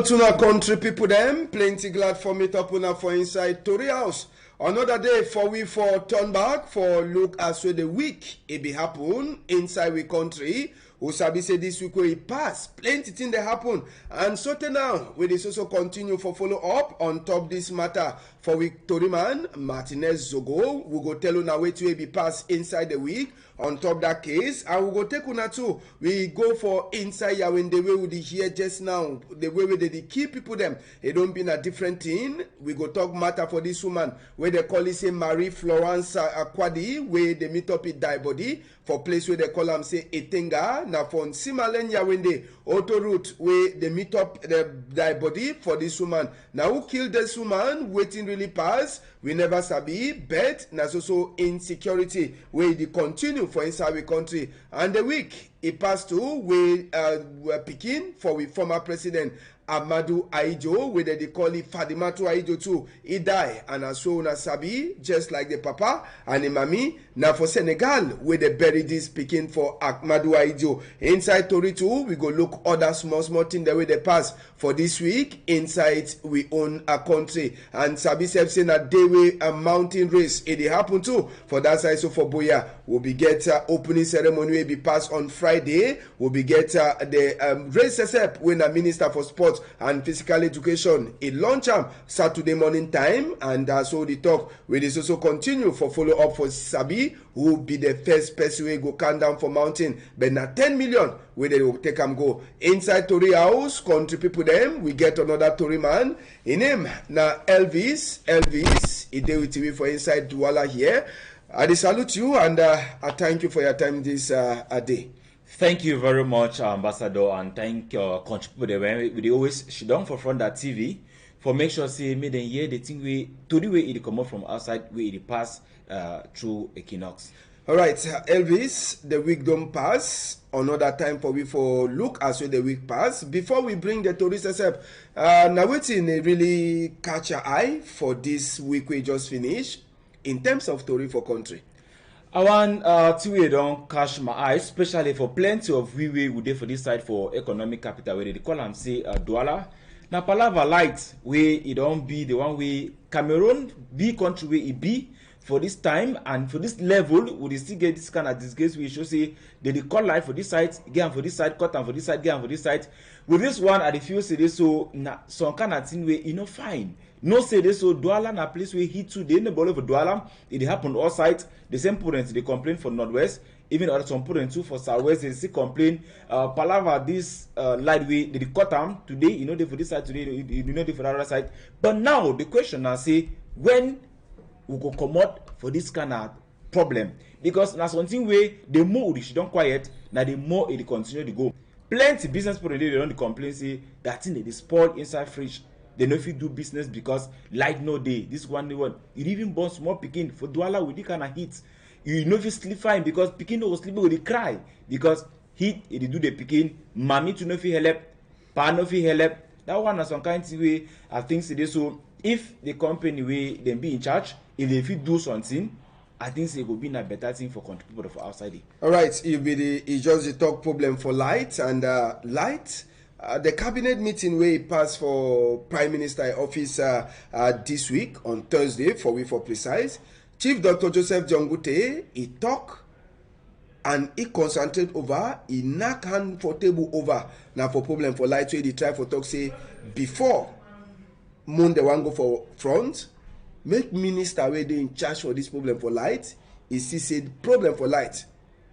To our country people them, plenty glad for meet up una for inside Tori House. Another day for we for turn back for look as well the week it be happen inside we country. We sabi say this week where it pass, plenty thing they happen. And so now we this also continue for follow up on top this matter for week Tori man Martinez Zogo. We go tell una wait to be pass inside the week. On top that case, and we go take una too. We go for inside ya when the way we hear just now, the way we they keep people them. It don't be a different thing. We go talk matter for this woman where they call it say Marie Florence Akwadi, where they meet up with die body for place where they call them say Etenga. Now for Simalen ya when they auto route where they meet up the die body for this woman. Now who killed this woman? Waiting really pass. We never sabi, but there's also insecurity where they continue for inside the country. And the week it passed to we were picking for we former president Amadou Ahidjo, where they call it Fadimatu Ahidjo too. He died, and as so na sabi, just like the papa and the mommy. Now for Senegal, where they buried this picking for Amadou Ahidjo. Inside Tori too, we go look other small thing the way they pass for this week inside we own a country. And sabi self saying that day way a mountain race it happen too for that side. So for Boya, we'll be get opening ceremony will be passed on Friday. We'll be get the race step when a minister for sports and physical education in launch Saturday morning time, and so the talk will is also continue for follow up for Sabi, who will be the first person who go count down for mountain, but now 10 million where they will take them go inside Tori House. Country people them we get another Tori man in him now Elvis he did with TV for inside Douala here. I salute you and I thank you for your time this day. Thank you very much, Ambassador, and thank your country people. We always sit down for front that TV for make sure say me then hear the thing we to the way it come up from outside where it pass through Equinoxe. All right, Elvis, the week don't pass. Another time for we for look as well the week pass. Before we bring the tourists up, now waiting really catch your eye for this week we just finished in terms of Tori for country. I want to don't catch my eye, especially for plenty of we would do for this side for economic capital where they call them say Douala. Now Palava light where it don't be the one way Cameroon be country where it be for this time and for this level would still get this kind of disgrace we should say they call life for this side, again for this side, cut and for this side, again for this side. With this one I refuse to say so some kind of thing where you know fine. No say this so Douala na place where hit today in the ball of Douala. It happened all sides. The same parents they complain for Northwest, even other some parents too for Southwest they still complain. Palava this light way they cut them today, you know they for this side today, you know they for the other side. But now the question now say when we go come out for this kind of problem, because now something way the more she don't quiet, now the more it continue to go. Plenty business people they don't complain say that thing they spoil inside fridge. They know if you do business because light no day. This one they want. You even born small picking for Douala with the kind of heat. You know if you sleep fine because picking no sleep with the cry because heat it do the picking. Mommy to know if you help, pa no if you help. That one is some kind of way I think say so. If the company way them be in charge, if you do something, I think it will be a better thing for country people for outside. All right, it's just the talk problem for light and light. The cabinet meeting where it passed for Prime Minister office this week on Thursday for precise. Chief Dr. Joseph Jongute he talk and he concentrate over he knock hand for table over now for problem for light where they try for talk say before moon the one go for front make minister where they in charge for this problem for light he see said problem for light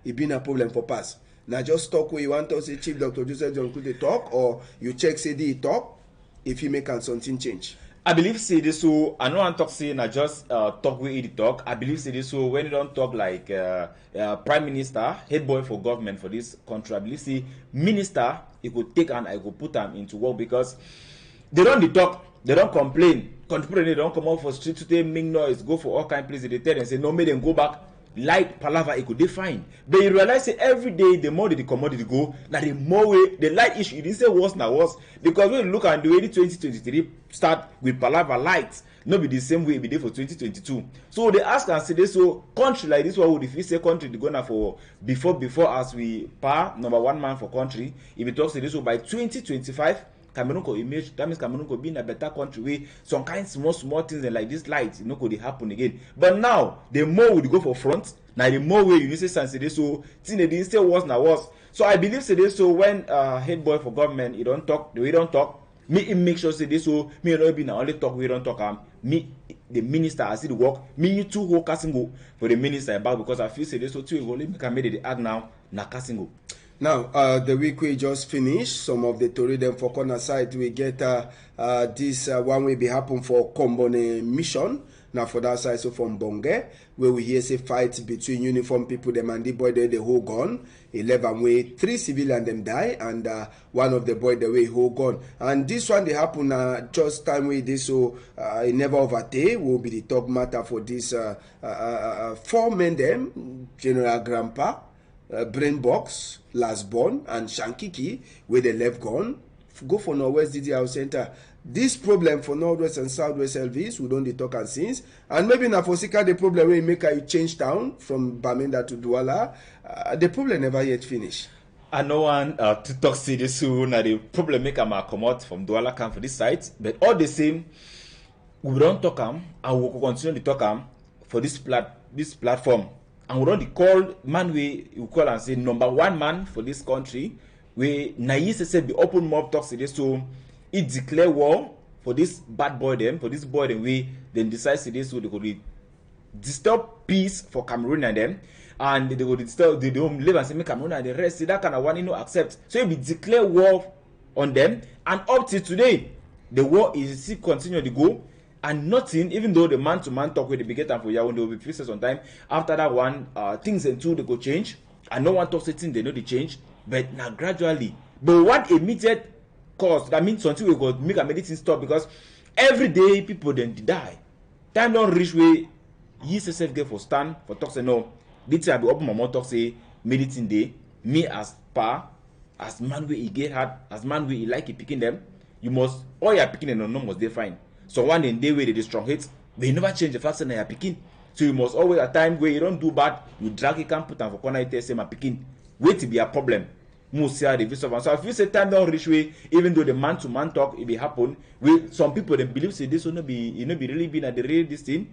it been a problem for pass. Now just talk where you want to say Chief Dr. Joseph John could they talk or you check say they talk if you make something change. I believe say this so I know I'm talk say na just talk where he talk. I believe say this so when you don't talk like Prime Minister, head boy for government for this country, I believe say minister he could take and I could put them into work because they don't talk, they don't complain. Country they don't come out for street to make noise, go for all kind of places. They tell and say no, make them go back. Light palava it could define. But you realize that every day the more the commodity go, now the more way the light issue you didn't say worse now worse. Because when you look at the way the 2023 start with palava light, not be the same way it be there for 2022. So they ask and say this so country like this one would if you say country they gonna for before as we par number one man for country, if we talk say this so by 2025 Cameroon could image. That means Cameroon could be in a better country where some kind small things and like this light, could happen again. But now the more we go for front, now the more way you need to say so thing they didn't say worse now worse. So I believe say this. So when head boy for government, he don't talk, the way don't talk. Me make sure say this. So me not be now only talk, we don't talk. Me the minister I see the work. Me you two whole casting go for the minister about because I feel say this. So two only me can make the act now na casting go. Now, the week we just finished, some of the Tory them for corner side, we get this one will be happen for Kombone mission. Now for that side, so from Bonge, where we hear say fight between uniform people, them and the boy they hold gun. 11 way, 3 civilian them die, and one of the boy the way hold gun. And this one they happen just time with this, so it never overtake will be the top matter for this 4 men them, General Grandpa, Brain Box, Last Born, and Shankiki, where they left gun. Go for Northwest DDR Center. This problem for Northwest and Southwest Elvis, we don't talk and since. And maybe now for Sika, the problem will make you change town from Bamenda to Douala. The problem never yet finished. I know one to talk see this soon. The problem make them come out from Douala camp for this site. But all the same, we don't talk and we will continue to talk for this platform. And we don't call man we call and say number 1 man for this country. We Nais said the open mob talks today, so it declare war for this bad boy them, for this boy them we then decide today so they could disturb peace for Cameroon and them, and they could disturb they don't live and say make Cameroon and the rest see that kind of one accept. So it be declare war on them, and up to today the war is still continue to go. And nothing, even though the man-to-man talk with the big time for Yaoundé will be fixed on time. After that one, things and two they go change. And no one talks anything, they know they change. But now gradually. But what immediate cause, that means until we go make a medicine stop because every day people then die. Time don't reach where you yourself get for stand for talk say no. This time I be open my mouth talk say medicine day. Me as man where he get hard, as man where he like he picking them, you must all your picking them no must they fine. So one in day where they strong hits, but you never change the fact that you're picking. So you must always at time where you don't do bad, you drag it and put them for corner it say my picking. Wait to be a problem. Most the visa. So if you say time don't reach way, even though the man-to-man talk it be happen, with some people they believe say this will not be be really been at the real this thing.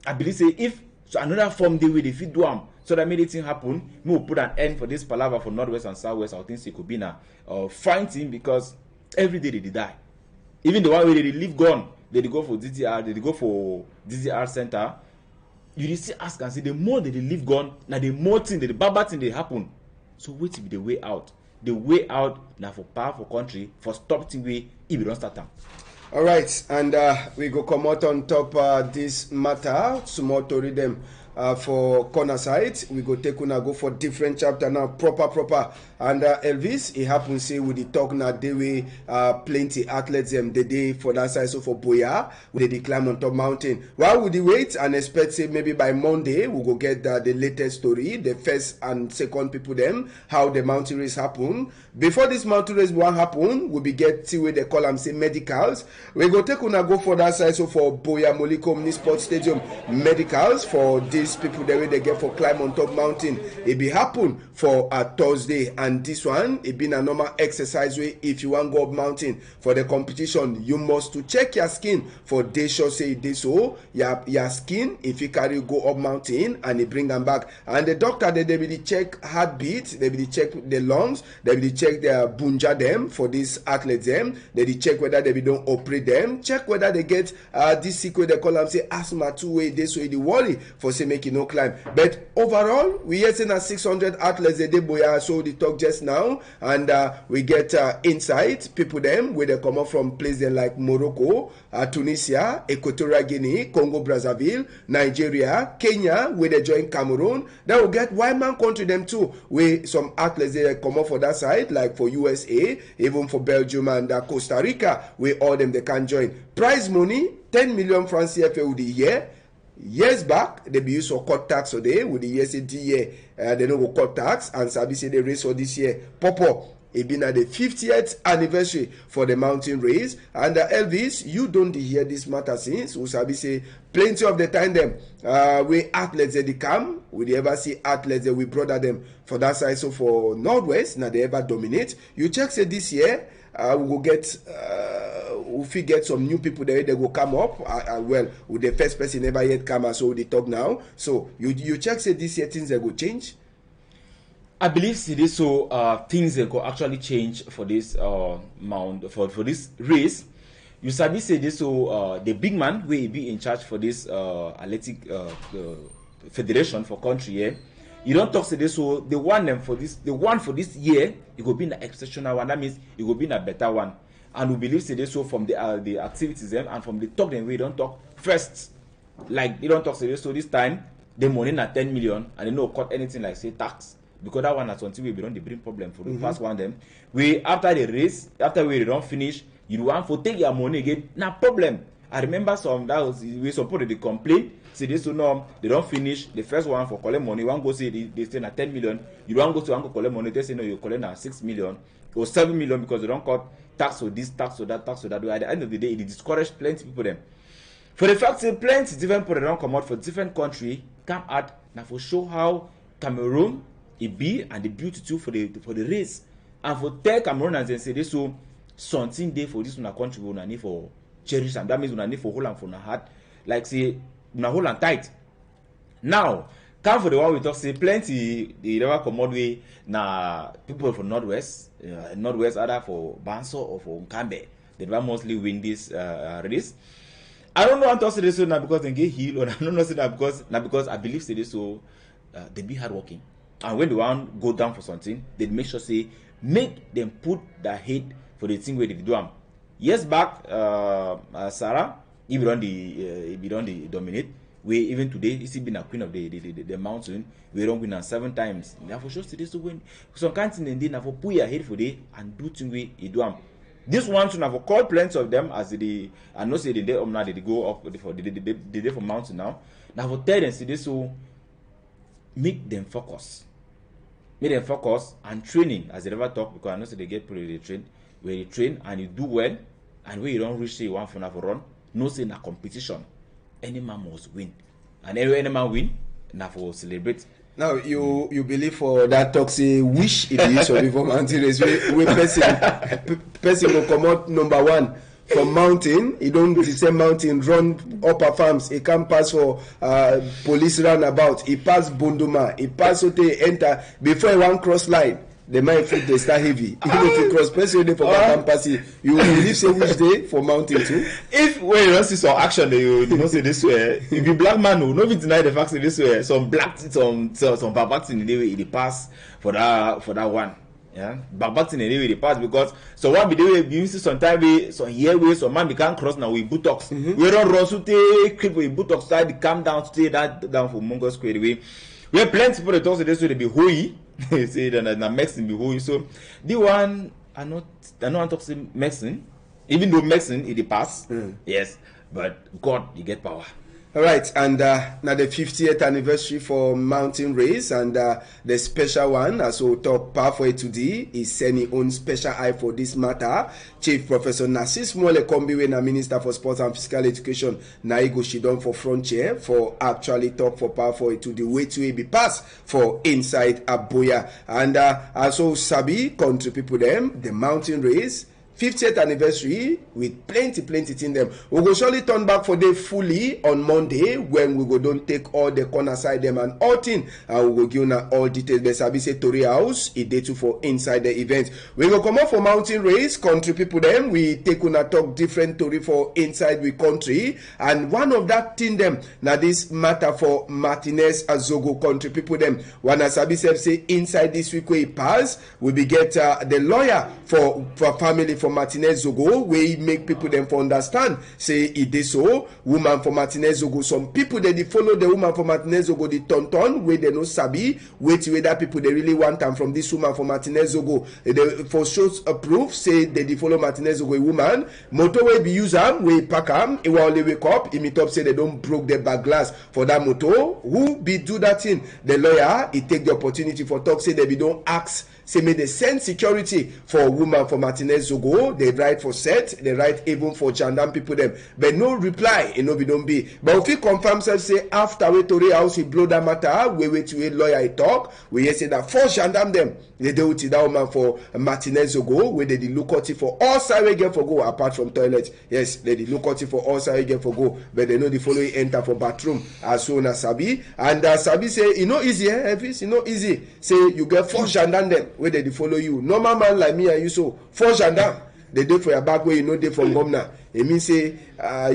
I believe say if so another form they will if it do so that made it thing happen, we will put an end for this palaver for Northwest and Southwest. I think it could be now fighting because every day they die. Even the one where they live gone. They go for DDR, they go for DDR center. You see ask and say the more they live gone, now the more thing, the bad thing they happen. So wait to be the way out. The way out now for powerful country for stop thing way if you don't start them. All right, and we go come out on top this matter. Small to read them for corner side. We go take una go for different chapter now, proper. And Elvis, it happens say with the talk now they way plenty athletes them the day for that side. So for Boya, we they climb on top mountain. Why would they wait and expect say maybe by Monday we go get the latest story, the first and second people them how the mountain race happen. Before this mountain race won't happen, we be get see where they call them say medicals. We go take una go for that side. So for Boya Moliko Mini Sports Stadium medicals for these people the way they get for climb on top mountain. It be happen for a Thursday. And this one, it been a normal exercise way. If you want to go up mountain for the competition, you must to check your skin for they show say this so your skin if you carry go up mountain and they bring them back. And the doctor they will check heartbeat, they will check the lungs, they will check their bunja them for these athletes them. They will check whether they will don't operate them, check whether they get this secret they call them say asthma two way this way the worry for say make you no climb. But overall, we are saying 600 athletes a day boya so the talk just now, and we get insight people them where they come up from places like Morocco, Tunisia, Equatorial Guinea, Congo Brazzaville, Nigeria, Kenya, where they join Cameroon. Then we get white man country them too, where some athletes they come up for that side, like for USA, even for Belgium and Costa Rica, where all them they can join. Prize money 10 million francs CFA with the year. Years back, they be used for cut tax today with the years year. They no go cut tax and Sabi say the race for this year. Popo, it been at the 50th anniversary for the mountain race. And Elvis, you don't hear this matter since. We Sabi say plenty of the time them we athletes they come. We ever see athletes that we brother them for that side. So for Northwest, now they ever dominate. You check say this year. we will get if we get some new people there, they will come up. Well, with the first person never yet come, so they talk now. So you check say this year things they go change. I believe this so things that could actually change for this mount for this race. You sabi say this so the big man will be in charge for this athletic federation for country here. You don't talk to this so the one them for this for this year it will be an exceptional one. That means it will be a better one. And we believe say this so from the activities them and from the talk them we don't talk first. Like they don't talk to this so this time the money na 10 million and they no cut anything like say tax. Because that one at until we don't bring problem for the first one them. We after the race, after we don't finish, you want for take your money again, no problem. I remember some that was we supported the complaint. Say this so no, they don't finish the first one for collect money. One go say they say na 10 million. You don't go to one go collect money. They say no, you collect na 6 million or 7 million because they don't cut tax or this, tax or that, tax or that. At the end of the day, it discouraged plenty people them. For the fact that plenty different people don't come out for different country come out now for show how Cameroon it be and the beauty too for the race and for tell Camerooners and say this so something day for this one country we need for cherish and that means we need for hold on for na heart like say na hold on tight. Now come for the one we talk say plenty they never come out way na people from northwest either for Banso or for Nkambe they never mostly win this race. I don't know how to say this so now because they get healed or I don't know say that because I believe say this so they be hardworking. And when they want go down for something, they make sure say make them put their head for the thing where they do them. Years back, Sarah, if you don't dominate, we even today, it's been a queen of the mountain. We don't win 7 times. Therefore, sure this to win. Some kind of thing they never put your head for day and do thing we do them. This one should have called plenty of them as the I know say the day now they go up for the day for mountain now. Now for tell them see this so make them focus. Make them focus and training as they never talk because I know say they get pretty trained. Where you train and you do well and where you don't reach say you want for run, no say in a competition. Any man must win. And any man win, now for celebrate. Now you believe for that talk say wish it is or before mountain race we person will come out number 1 from mountain. He don't descend mountain run upper farms. He can pass for police roundabout. He pass Bunduma. He pass Ote enter before he want cross line. The man foot they start heavy. Even if you cross person for campus, you will believe say which day for mountain too. If when you don't see some action, you don't say this way. If you black man, no be deny the fact say this way. Some back in the way they pass for that one. Yeah, back in the way they pass because so what be the way you see sometimes we some here way some man we can't cross now with buttocks. We don't run so take creep with buttocks side come down stay that down for Mungo Square way. We have plenty people that talk this way they be hoey. Say that na Mexican be hoey. So the one I not talk say Mexican, even though Mexican it pass. Yes, but God you get power. All right, and now the 50th anniversary for mountain race and the special one, as we talk pathway today, is sending own special eye for this matter. Chief Professor Narcis Mole Kombiwe, na Minister for Sports and Physical Education, Naigo Shidon for Frontier for actually talk for pathway to the way to be passed for inside Aboya. And also Sabi, country people them, the mountain race. 50th anniversary with plenty thing them. We go surely turn back for day fully on Monday when we go don't take all the corner side them and all thing and we go give una all details. But Sabi say Tori House it day too for inside the event. We go come up for mountain race, country people them. We take una talk different Tori for inside we country and one of that thing them now this matter for Martinez Azogo country people them. One Sabi say inside this week we pass we be get the lawyer for family for Martinez Zogo, where make people them for understand. Say it is so. Woman for Martinez Zogo. Some people they follow the woman for Martinez Zogo, the tonton, where they no sabi. Wait that people they really want them from this woman for Martinez Zogo. They for shows approve. Say they follow Martinez Zogo woman. Motorway be use them. We pack them. It will only wake up. It meet up say they don't broke the back glass for that motor. Who be do that thing? The lawyer. He take the opportunity for talk. Say they be don't ask. say may they send security for a woman for Martinez Zogo. They write for set, they write even for gendarme people them, but no reply. You know we don't be. But if he confirm say after we Tory House he blow that matter, we wait to a lawyer he talk. We hear say that four gendarme them they do with that woman for Martinez Zogo, where they look at it for all side we get for go apart from toilet. Yes, they look at it for all side we get for go, but they know the following enter for bathroom as soon as Sabi. And Sabi say, you know easy, Elvis, you know easy. Say you get four gendarme them where they follow you. Normal man like me and you so four gendarme. They do for your back where you know they from governor. It means say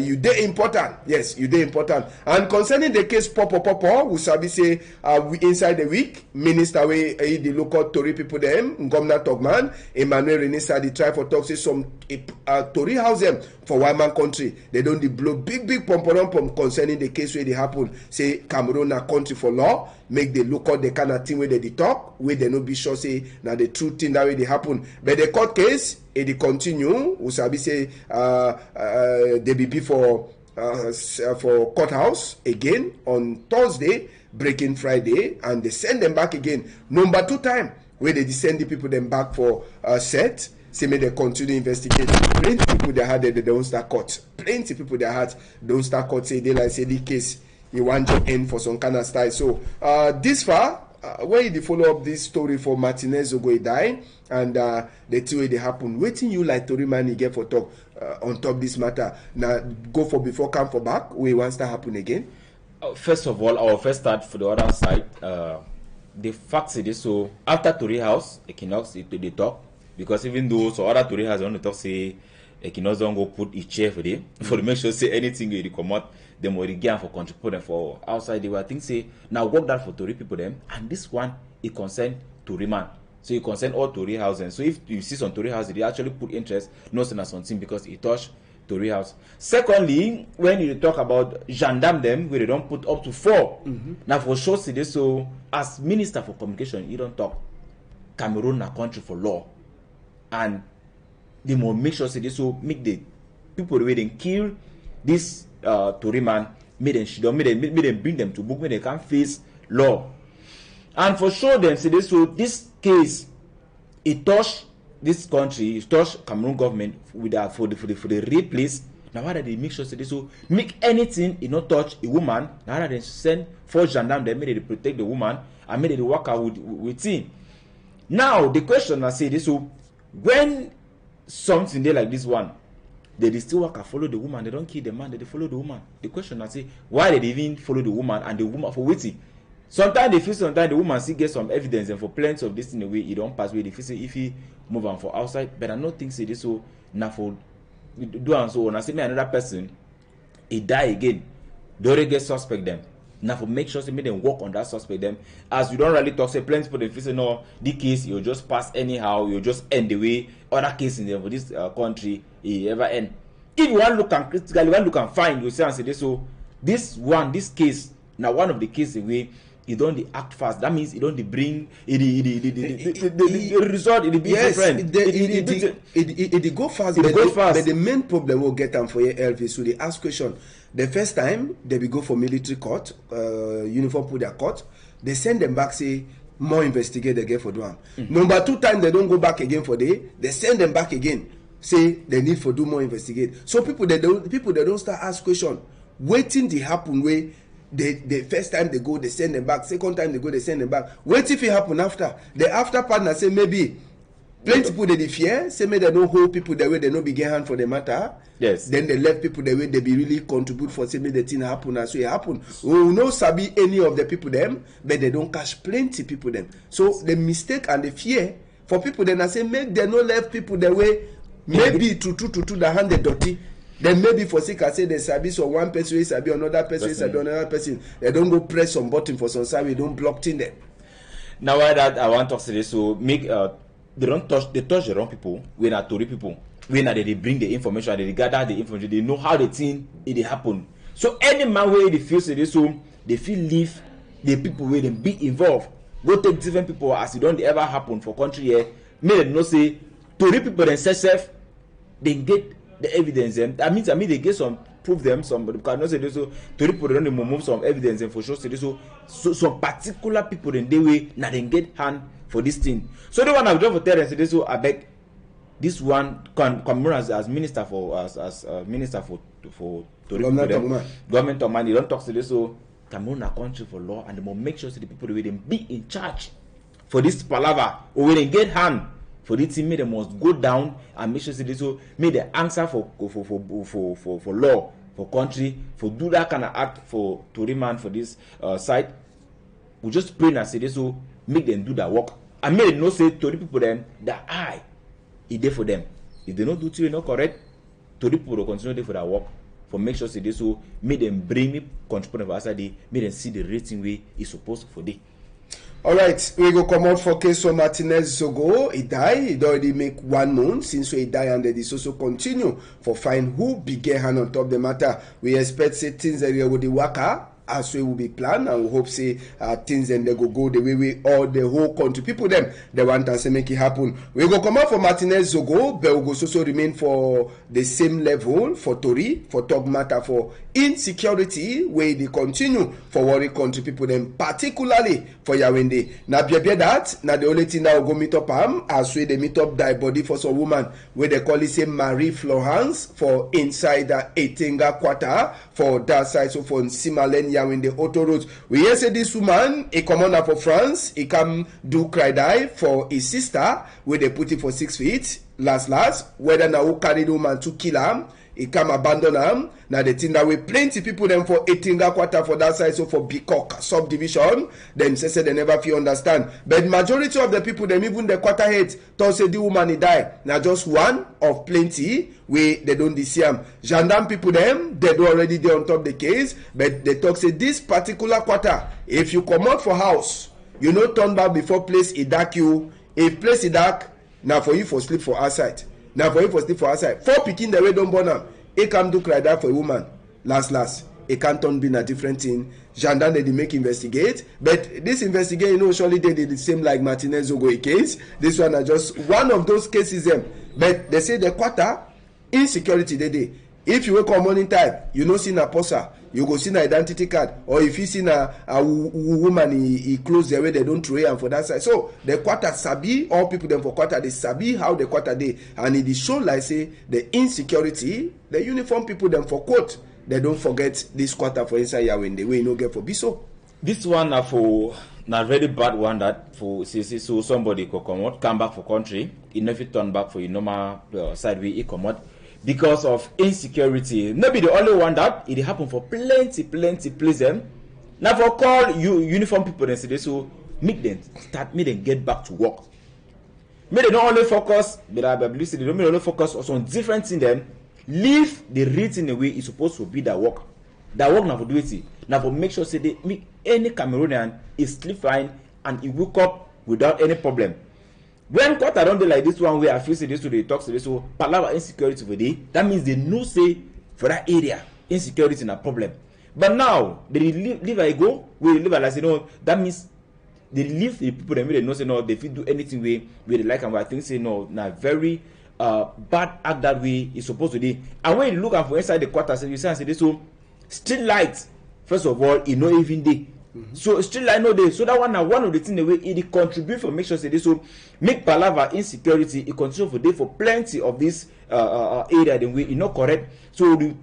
you dey important. Yes, you dey important. And concerning the case Popo, we sabi say we inside the week, minister we the local Tory people them, Governor Togman, Emmanuel Renessa they try for talk say some Tory house them for one man country. They don't dey blow big pom concerning the case where they happen. Say Cameroon a country for law, make they look out the kind of thing where they talk, where they no be sure say now the true thing that way they happen. But the court case it continue. We sabi say they be for courthouse again on Thursday, breaking Friday, and they send them back again. Number 2 time where they send the people them back for set. Say may they continue investigate. Plenty people they had they don't start court. Plenty people they had don't start court. Say they like say the case you want to end for some kind of style. So this far. When you follow up this story for Martinez Ogo die and the two way they happen, waiting you like Tory man you get for talk on top this matter. Now go for before come for back. We want to happen again. First of all, our first start for the other side. The fact is this: so after Tory House, Equinoxe they talk because even though so other Tory House want to talk say Equinoxe don't go put his chair for them for to make sure say anything they come out. Them already get for contribute them for outside they were think say now work that for Tory people them and this one it concern Tory man. So it concern all Tory houses. So if you see some Tory houses, they actually put interest not saying as something because it touch Tory house. Secondly, when you talk about gendarme them where they don't put up to 4. Now for sure see this so as minister for communication, you don't talk Cameroon a country for law. And they will make sure see this so make the people the way they kill this Tory man, made them bring them to book when they can face law. And for sure them say this so this case it touch this country, it touch Cameroon government with that for the rape place. Now why they make sure say this so make anything it not touch a woman, now they send 4 gendarmes they made they protect the woman and made they work out with him. Now the question I say this so when something there like this one they still work and follow the woman. They don't kill the man. They follow the woman. The question I say, why did they even follow the woman and the woman for waiting? Sometimes they feel sometimes the woman still get some evidence and for plenty of this in a way it don't pass away. They feel say if he move on for outside, but I don't think say this so now for do and so on. I say me another person, he die again. They already get suspect them. Now for make sure they make them work on that suspect them. As we don't really talk, say plenty people they feel say no, this case you'll just pass anyhow, you'll just end the way other cases in for this country it ever end. If you want to look and critically, you want to look and find, you say and say this so this case now one of the cases where you don't act fast. That means you don't bring the result. It be different. It go fast. But the main problem will get them for your Elvis. So they ask question. The first time they will go for military court, uniform put their court. They send them back say more investigate again for them. Number 2 time they don't go back again for they send them back again. Say they need for do more investigate. So people they don't start ask question. Waiting to happen where the first time they go they send them back. Second time they go they send them back. Wait if it happen after. The after partner say maybe plenty people they fear. Say maybe they don't hold people the way they don't begin hand for the matter. Yes. Then they left people the way they be really contribute for say maybe the thing happen and so it happen. We no sabi any of the people them, but they don't catch plenty people them. So the mistake and the fear for people then I say make they no left people the way maybe to the hand they dirty. Then maybe for sick I say they sabi so one person is sabi another person is sabi another person. They don't go press some button for some side we don't block in them. Now why that I want to say this so make they touch the wrong people when are Tory people. When they bring the information, they gather the information, they know how the thing it happen. So any man where they feel say this so they feel leave the people where they be involved. Go take different people as it don't ever happen for country here. Make them know say Tory people themselves they get the evidence them. That means they get some prove them some because not say this so Tory people don't remove some evidence and for sure say this so some particular people in the way now they get hand for this thing. So the one I just for tell them say this, so I beg this one Cameroon as minister for minister for government of money. They don't talk to this, so Cameroon a country for law, and they must make sure so the people they will be in charge for this palaver, or when they get hand for this thing, they must go down and make sure so this, so make the answer for law for country, for do that kind of act for to remand for this side. We just pray and say this, so make them do that work, and make them know say to the people them that I is there for them. If they don't do it, not correct, to the people will continue there for that work. For make sure say this, so make them bring me contribute for outside, make them see the rating way is supposed for day. All right, we go come out for case of Martinez Zogo. He died. He already make 1 month since he died, and then this also continue for find who began hand on top the matter. We expect say things that will the worker as we will be planned, and we hope say things and they go the way we all the whole country people them they want to say make it happen. We go come out for Martinez Zogo, but we go also remain for the same level for Tori for talk matter for insecurity where they continue for worry country people them, particularly for Yawende. Now be that now the only thing that will go meet up as we they meet up die body for some woman where they call it say Marie Florence for inside the Etinga quarter for that side, so for Simalen Yawende Auto Road. We hear say this woman a commander for France, he come do cry die for his sister where they put it for 6 feet last whether now who carry the woman to kill him. He come abandon him. Now the thing that we plenty people them for Etinga quarter for that side, so for Bikok subdivision, them say they never feel understand. But majority of the people them, even the quarter heads, thought say the woman he die. Now just one of plenty we they don't see him. Gendarme people them, they do already there on top the case, but they talk say this particular quarter, if you come out for house, you know turn back before place it dark you. If place it dark, now for you for sleep for outside. Now for you for sleep for outside. 4 picking the way don't burn am. He come do cry that for a woman. Last. It can't turn be a different thing. Gendarme they make investigate. But this investigation, you know, surely they did the same like Martinez Zogo case. This one are just one of those cases them. But they say the quarter insecurity they did. If you wake up morning time, you know see na posa, you go see na identity card, or if you see na a woman he close the way they don't throw am for that side. So the quarter sabi, all people them for quarter they sabi how the quarter dey, and it is show like say the insecurity, the uniform people them for quote, they don't forget this quarter for inside Yawende way no get for Biso. This one for na very bad one that for so somebody could come back for country, he never turn back for your normal side way he come out. Because of insecurity. Maybe the only one that it happen for plenty place them. Now for call you uniform people and say this, so make them get back to work. Make them not only focus, but I believe they don't only focus on different things them. Leave the written the way it's supposed to be that work. That work now for do it. Now for make sure say they make any Cameroonian is sleep fine and he wake up without any problem. When quarter don't do like this one where I feel say this to the talks to this, so palaver insecurity for day, that means they know say for that area insecurity is a problem. But now they leave I go, we live like say no, that means they leave the people that they know say no, they feel do anything where they like, and I think say no, now very bad act that way is supposed to be. And when you look at for inside the quarter, so you say this, so street lights first of all it not even day. So still I know this. So that one of the things the way it contribute for make sure say this, so make palaver insecurity it continue for day for plenty of this area the way it not correct. So we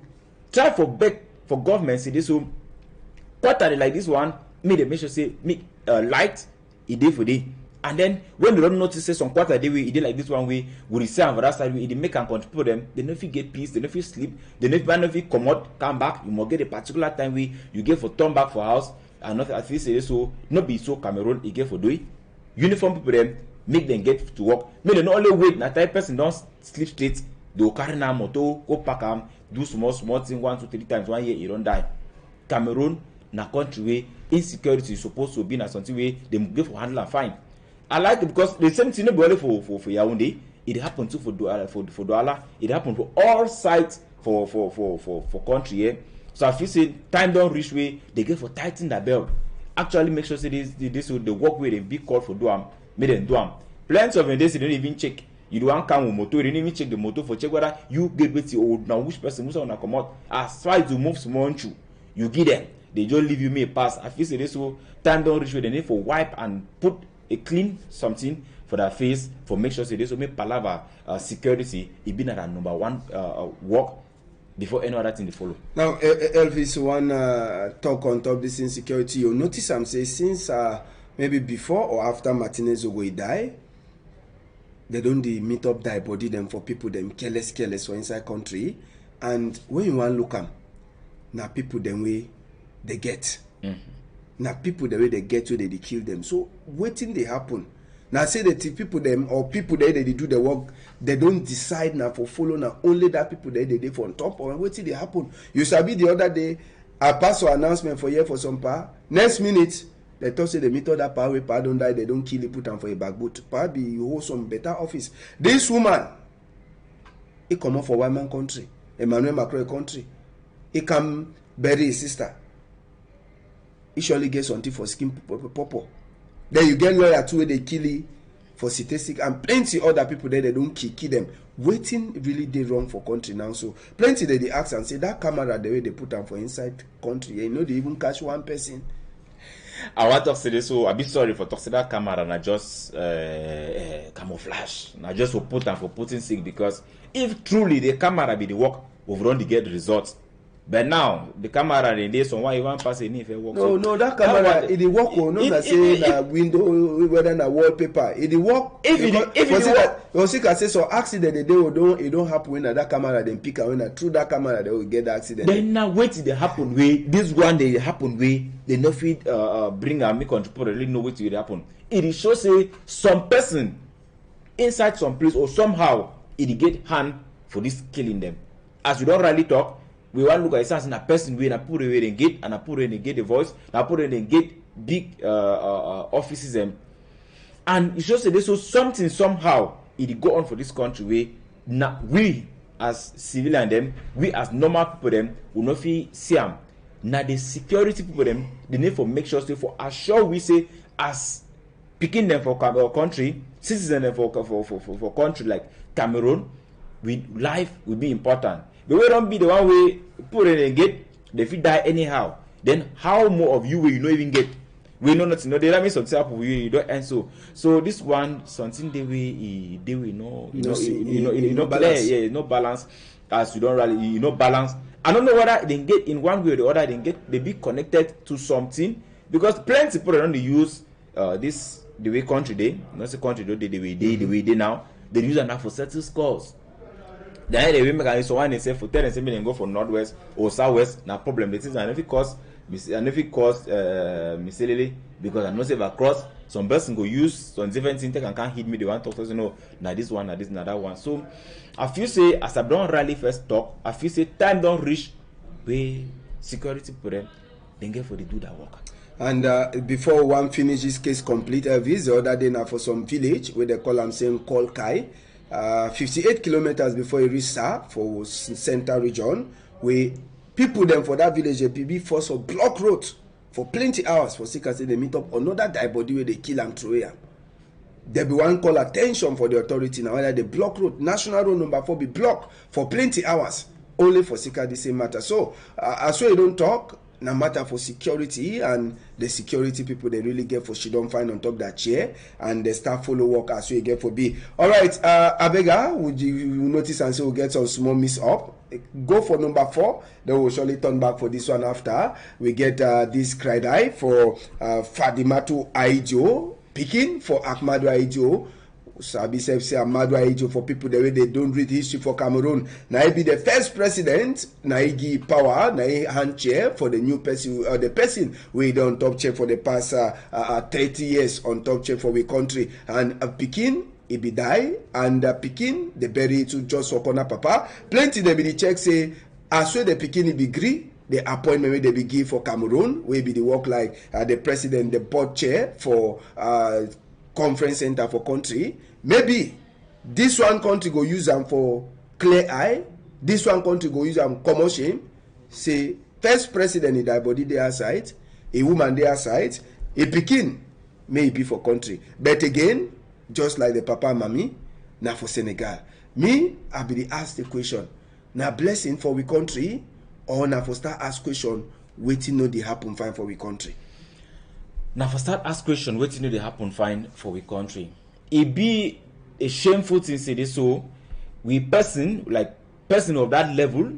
try for back for government say this, so quarterly like this one make sure say make light it day for day. And then when they don't notice say some quarter day way it did like this one way we say on that side way it make and contribute them, they no fit get peace, they no fit sleep, they no fit come out, come back, you must get a particular time way you get for turn back for house. And not at least say so not be so Cameroon again for doing uniform people them make them get to work. Make them not only wait na type person don't sleep straight, they will carry na motor, go pack am, do small thing 1, 2, 3 times 1 year, you don't die. Cameroon na country way insecurity is supposed to be na something way they go for handle and fine. I like it because the same thing not only for Yaoundé, it happen too for Douala, it happen for all sides for country here. So if you say time don't reach way, they get for tighten that belt. Actually make sure say this the work way they be called for do am, make them do am. Plenty of them they don't even check. You don't come with motor, you don't even check the motor for check whether you get with your old now which person who's on come out. As far as you move small you give them. They just leave you me pass. I feel say this so time don't reach way, they need for wipe and put a clean something for their face, for make sure say this will make palava security it be that number one work before any other thing they follow. Now, Elvis, one talk on top this insecurity. You notice I'm saying since maybe before or after Martinez Ogoy die, they don't meet up die body them for people them careless for inside country, and when you want look them, now people them way they get, now people the way they get where they kill them. So waiting they happen. Now say that people them or people there they do the work, they don't decide now for follow now only that people there they for on top or waiting they happen. You sabi the other day I pass an announcement for here for some power. Next minute they talk say they meet other power where power don't die, they don't kill it, put them for a back boot. Power be hold some better office. This woman, he come up for one man country, Emmanuel Macron country. He come bury his sister. He surely gets something for skin purple. Then you get lawyer too where they kill it for statistic and plenty other people there they don't kill them. Waiting really they wrong for country now. So plenty they ask and say that camera the way they put them for inside country, you know they even catch one person. I want to say this, so I'm sorry for talking that camera and I just camouflage. And I just will put them for putting sake because if truly the camera be the work, we've run to get the results. But now the camera in there, so why you want pass any if it works? No, that camera it work or not say na window whether na wallpaper. It work if it can say so accident the day it don't happen when that camera then pick and when through that camera they will get the accident. Then now wait till they happen way this one they happen way they no fit bring and make control really know what will happen. It shows say some person inside some place or somehow it get hand for this killing them. As you don't really talk. We want to look at it as a person we na put away and get and put in get the voice, na put in get big offices them. And it shows that so something somehow it go on for this country where now we as civilian them, we as normal people them will not feel see them. Now the security people them, they need for make sure say for assure we say as picking them for country, citizen them for country like Cameroon, life will be important. The way don't be the one way put in and get, they fit die anyhow. Then how more of you will you not even get? We know nothing. No, they let me some help you don't and so this one something they will no balance. Yeah, no balance as you don't really balance. I don't know whether they get in one way or the other they be connected to something because plenty people don't use this the way country they not the country the way they now they use enough for certain scores. Then they will make so one they say for 10 and 7 and go for northwest or southwest. Now problem this is and if it cause misleading because I know say across some person go use some different things and can't hit me the one talk so no now this one now this another one. So I feel say as I don't really first talk, I feel say time don't reach where security for them then get for the do that work. And before one finish this case complete, Elvis, the other day now for some village where they call them saying Call Kai. 58 kilometers before you reach for center region, where people them for that village they be forced to block road for plenty hours for sick as they meet up another die body where they kill and throw here. There be one call attention for the authority now whether the block road, national road number 4 be blocked for plenty hours only for sick as the same matter. So as well you don't talk. No matter for security and the security people they really get for she don't find on top that chair and they start follow work as we get for B. All right, Abega, would you notice and say we'll get some small miss up? Go for number 4. Then we'll surely turn back for this one after we get this cried eye for Fadimatu Aijo picking for Ahmadu Aijo. Sabi say Ahmadu Aijo for people the way they don't read history for Cameroon. Now he be the first president. Now he give power. Now he hand chair for the new person or the person we on top chair for the past 30 years on top chair for we country. And Pekin he be die and Pekin they bury to just Okona Papa. Plenty they be the check say as well the Pekin he be agree. The appointment where they be give for Cameroon will be the work like the president the board chair for conference center for country. Maybe this one country go use them for clear eye. This one country go use them common shame. Say first president in that body their side, a woman their side, a Pekin may be for country. But again, just like the papa and mommy, now for Senegal. Me, I be ask the question. Now blessing for we country or now for start ask question waiting no they happen fine for we country. Now for start ask question, what you know they happen fine for we country. It be a shameful thing say this, so we person of that level,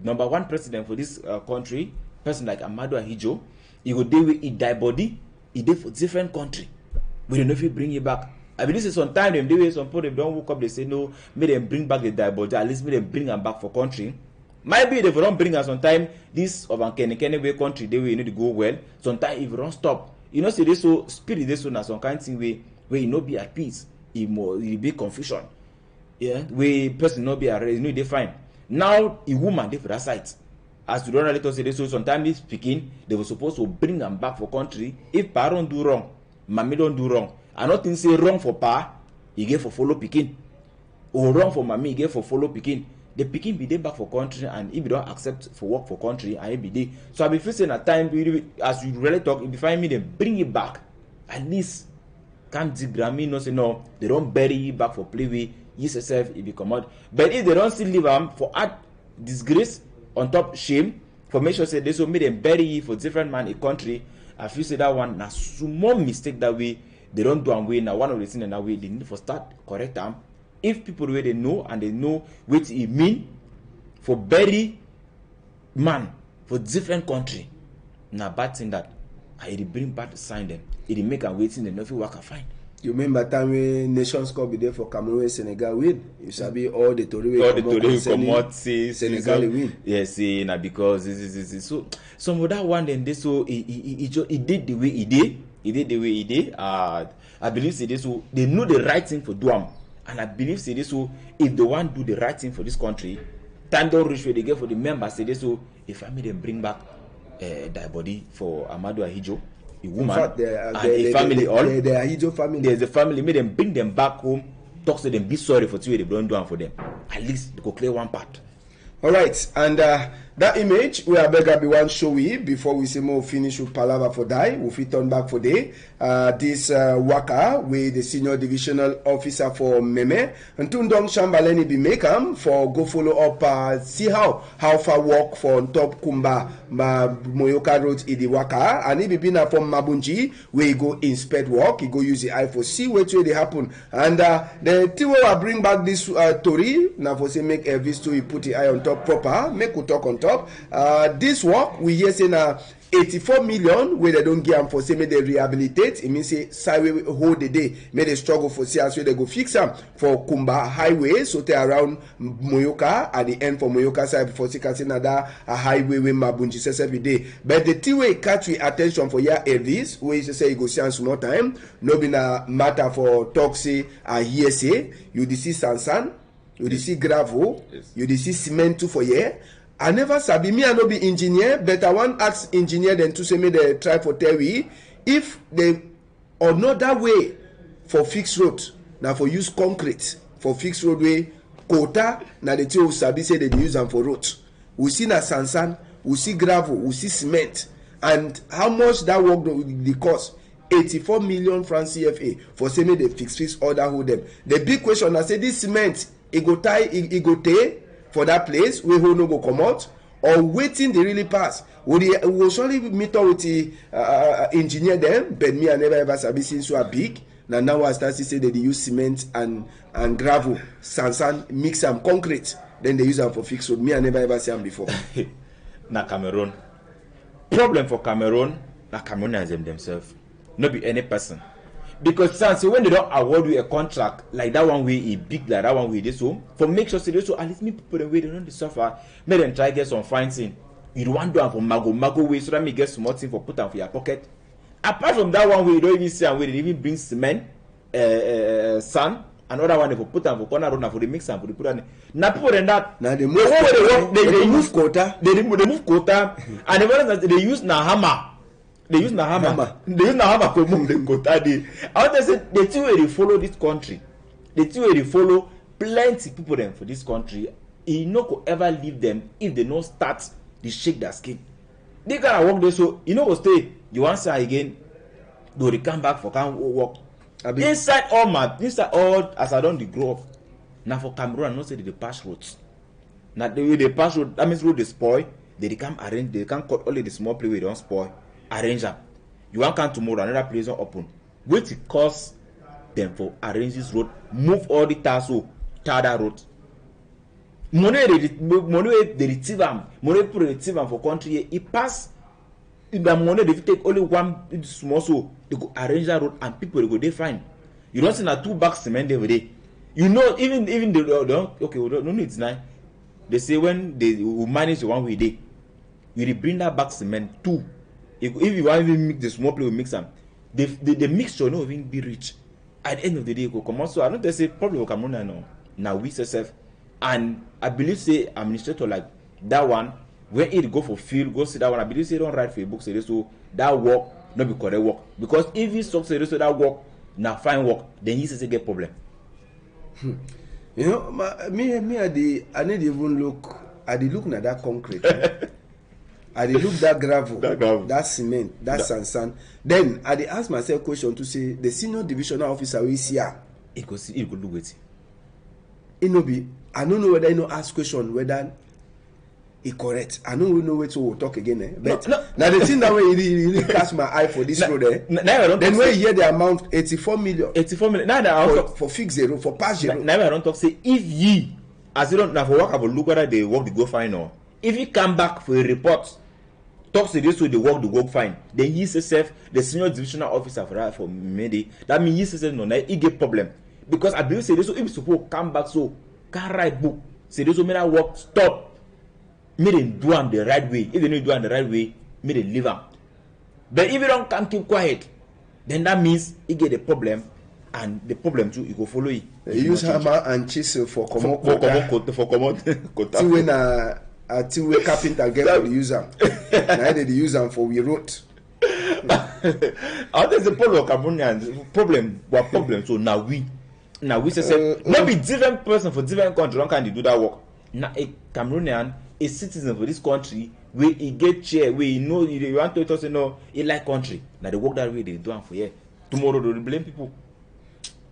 number one president for this country, person like Amadu Ahijo, he go deal with it die body, he dey for different country. We don't know if he bring it back. I believe sometimes them they some people they don't woke up, they say no, may them bring back the die body, at least may them bring them back for country. Maybe if they don't bring us sometime this of Kenny way country they will need to go well. Sometimes if you don't stop, you know, say this so spirit this so na some kind of thing where you not be at peace, it be confusion. Yeah, where person not be arrested, you know they fine. Now a woman they for that side. As you don't let us say this, so sometimes this speaking, they were supposed to bring them back for country. If pa don't do wrong, mommy don't do wrong. I not think say wrong for pa, he get for follow Pekin. Or wrong for mommy, he get for follow Pekin. The Pekin be there back for country, and if you don't accept for work for country, and he be there. So I be facing a time as you really talk, if you find me, then bring it back. At least can't Grammy no say no, they don't bury you back for play with yourself if you come out. But if they don't still leave them for add disgrace on top shame, for make sure say this will make them bury you for different man in country. I feel say that one na small mistake that way they don't do and way now one of the things in that way they need to start correct them. If people where they know and they know what it mean for bury man for different country, na bad thing that it bring bad sign them. It make them waiting and nothing work fine. You remember time when Nations Cup be there for Cameroon, Senegal win. You sabi all the Tory come out say Senegal win. Yes, na because this so some of that one then this so he did the way he did. He did the way he did. I believe say this so they know the right thing for do am. And I believe say this so if they want do the right thing for this country, time don't reach where they get for the members say this so if I made them bring back their body for Amadu Ahijo. Woman, in fact, a family, the Ahijo family. There's a family, made them bring them back home, talk to them, be sorry for what they don't do for them. At least they could clear one part. All right, and that image we are begging be one show we before we say more finish with Palava for die. We'll fit turn back for day. This Waka with the senior divisional officer for Meme and Tundong Shambaleni be make for go follow up see how far walk for on top Kumba Moyoka Road in the Waka and if be na from Mabunji where you go inspect work, you go use the eye for see what way they happen and the team will bring back this Tori now for say make Elvis to put the eye on top proper make we talk on top. This work we hear say na 84 million where they don't give them for say may they rehabilitate. It means say Sideway hold the day may they struggle for see as they go fix them for Kumba Highway so they around Moyoka at the end for Moyoka side for see can see another a highway with Mabunji says every day. But the two-way catch with attention for your Elvis where you say you go see and small time no be na matter for talk say and hearsay you see Sansan you see gravel yes. You see cement too for year. I never sabi me I no be engineer, but I want ask engineer then to say me they try for tell we if they another way for fixed road now for use concrete for fixed road way quota now the two sabi say they use them for road. We see na sansan, we see gravel, we see cement, and how much that work the cost. 84 million francs CFA for say me they fix other hold them. The big question I say this cement it go take for that place we who no go come out or waiting they really pass. We will surely meet up with the engineer them, but me I never ever sabi since so big. Now I start to say that they use cement and gravel, sand, mix them concrete, then they use them for fixed road. Me I never ever see them before. Na Cameroon. Problem for Cameroon, na Cameroonians themselves. Not be any person. Because so when they don't award you a contract like that one way a big like that one way this so for make sure say this so at least me people the way they don't suffer make them try get some fine thing. You don't want to do for mago way so that me get some thing for put them for your pocket. Apart from that one way you don't even see and way they even bring cement, sand, another one they for put them for corner road and for the mix and for the put on. Now people than that now they move quota. They move quota and they use na hammer. They use na hammer to move the quota. I want to say the two way they follow this country. The two way they follow plenty people them for this country. You no could ever leave them if they don't start to shake their skin. They gotta work there so you know go stay. You want say again, do they come back for can work? Inside all as I don't grow up. Now for Cameroon, I not say they pass roads. Now the way they pass road, that means road they spoil. They come arrange. They can cut only the small play where they don't spoil. Arrange them. you want come tomorrow, another place don open. Wait it cost them for arrange this road, move all the tassel, tar that road. Money they retrieve am, money people retrieve am for country. It pass. The money they take only one small so they go arrange that road and people they go they fine. You don't see na 2 bags cement every day. You know even they don't okay we don't need now. They say when they will manage the one way day, you bring that bag cement 2. If you want even mix the small play, we mix them. The mixture no even be rich. At the end of the day, it will come out. So I don't think say probably will come on now we self and I believe say administrator like that one when it go for field go see that one. I believe say don't write for a book say so that work not be correct work because if he succeed so that work now fine work then he say get problem. You know, me I need even look. I did look at that concrete. I did look that gravel, that cement, that sand. Then I did ask myself question to say the senior divisional officer we see here. It could look it. It no be. I don't know whether ask question whether it correct. I don't know where to talk again. But now the thing that way really catch my eye for this road. Then when you hear the amount 84 million. 84 million. Now for fix zero for pass zero. Now I don't talk say if ye as you don't now for work have a look whether they work the go fine or if you come back for a report. Talk to this so they work fine. Then he says the senior divisional officer for Medi. That means he says no, he get problem because I believe say this so if suppose come back so can write book say this so make that work stop. Make them do them the right way. If they don't do them the right way, make them leave them. But if you don't come keep quiet, then that means he get a problem, and the problem too, you go follow it. They use hammer and chisel for common. Till we carpenter get for the user. Now they use them for we wrote. How does the problem? So now we say maybe different person for different country. Don't can do that work. Now a Cameroonian, a citizen for this country, where he get chair, where you know you want to say no, he like country. Now they work that way, they do it for here. Tomorrow they blame people.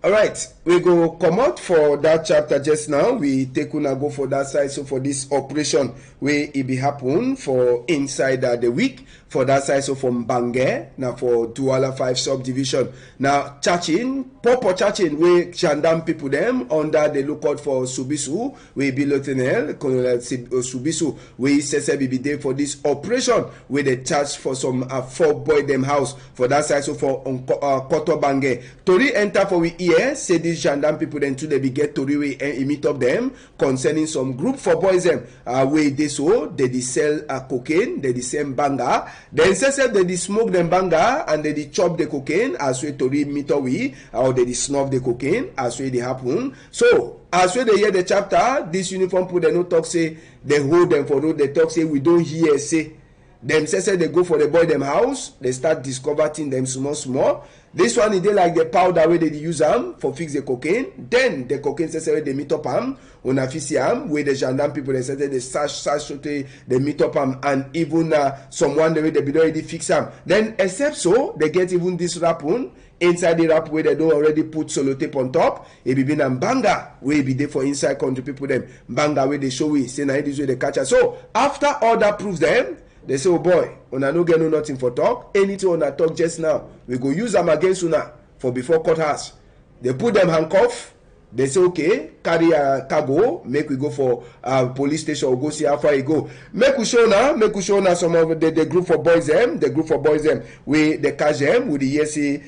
All right, we go come out for that chapter just now. We take una go for that side. So for this operation, where it be happen for inside the week for that side. So from Bangor now for Douala 5 subdivision. Now Chachin, Popo Chachin, we Shandam people them under the lookout for Subisu. We be Lieutenant Colonel Subisu. We say be there for this operation. We the charge for some 4 boy them house for that side. So for Koto Bangor. Tori enter for we say these gendarme people then too they be get to we meet up them concerning some group for boys them where they so they sell cocaine, they sell banga, then say they smoke them banga and they chop the cocaine as we to meet up we or they snuff the cocaine as we they happen. So as we they hear the chapter, this uniform put they no talk say they hold them for road, they talk say we don't hear say them say they go for the boy them house, they start discovering them small. This one is they like the powder where they use them for fix the cocaine. Then the cocaine say they meet up them on a fisiam where the gendarme people they say they sash they meet up them and even someone the way they be already fix them. Then except so they get even this wrap on inside the wrap where they don't already put solo tape on top. It be been a banga where be there for inside country people them banga where they show we say now this way they catch us. So after all that proves them. They say, oh boy, una no get no nothing for talk. Anything una talk just now, we go use them against una for before courthouse. They put them handcuff. They say, okay, carry a cargo, make we go for police station or go see how far you go. Make we show now some of the group for boys them, we the catch them with the ESC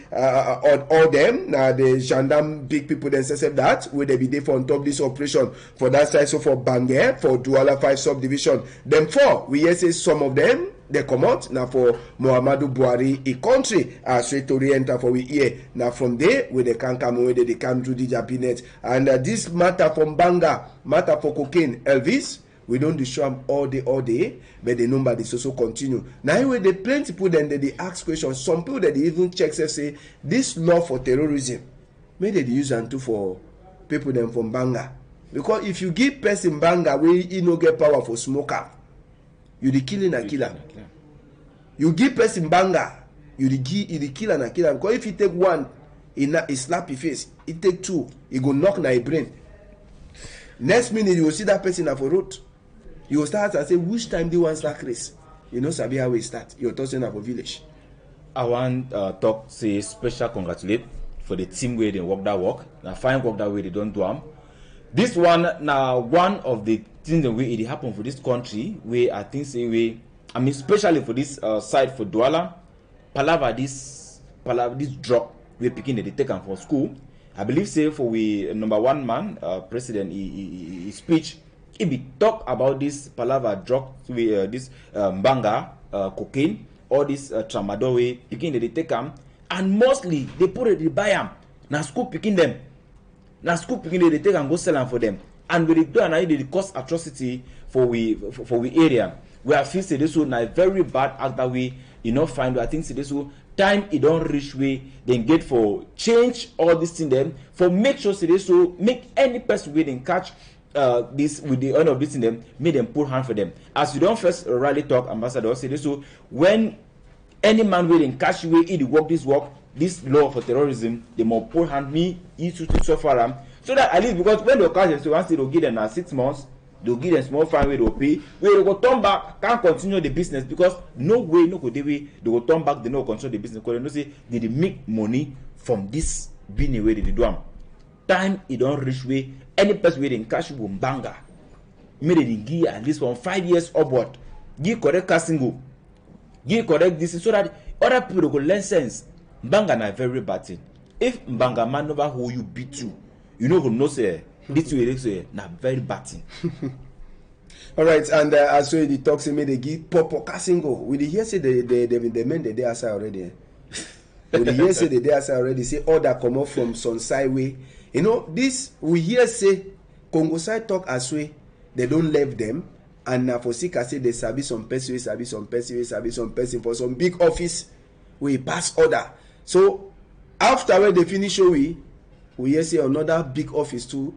all them. Now the gendarme big people then say that will they be there for on top this operation for that side. So for Bangor, for Douala 5 subdivision. Then 4, we say some of them. They come out now for Muhammadu Buhari a country straight to enter for we here now from there where they can come where they can do the cabinet and this matter from Banga matter for cocaine Elvis we don't show them all day but the number is also continue now where they plenty people then they ask questions some people that they even check say this law for terrorism maybe they use them too for people them from Banga because if you give person Banga where you no get power for smoker you the killing a killer. You give person banga, you the kill and a killer. Because if you take one, it slap your face. It take 2, it go knock na your brain. Next minute you will see that person have a road. You will start and say which time do you want start race? You know sabi how we start. You're talking about village. I want talk say special congratulate for the team where they work that work. Now fine work that way they don't do them. This one now one of the things the way it happen for this country where I think say we I mean especially for this side for Douala, palava this drug we picking they take them for school. I believe say for we number one man president he speech he be talk about this palava drug this banga cocaine or this tramadol way picking they take them and mostly they put it they buy them now school picking them. Now school picking they take and go sell them for them. And when they do and they cause atrocity for we area. We have feel say this one a very bad act that we find. I think say this one time it don't reach way then get for change all this thing them for make sure say this so make any person where they catch this with the honor of this in them make them put hand for them. As you don't first rally talk ambassador say this so when any man where they catch you way this law for terrorism, they more put hand me into to suffer so that at least because when they catch them, so once they'll give them 6 months, they'll give them small fine where they'll pay, where they go turn back, can't continue the business because no way, no good way, they will turn back, they no continue the business because they know say they make money from this being way they do them. Time it don't reach way, any person where they catch you banga, maybe they give at least from 5 years upward, give correct casting, give correct this so that other people will learn sense. Mbanga na very bad thing. If Mbanga man over who you beat you know who knows say this way say na very bad thing. All right, and as well the talks me they give Popo Kasingo. We the hear say the men they outside already. We the hear say they outside already say all that come up from Sunside way. You know this we hear say Congo side talk as way they don't leave them and for Sika say they sabi some person for some big office we pass order. So after when they finish we hear say another big office too,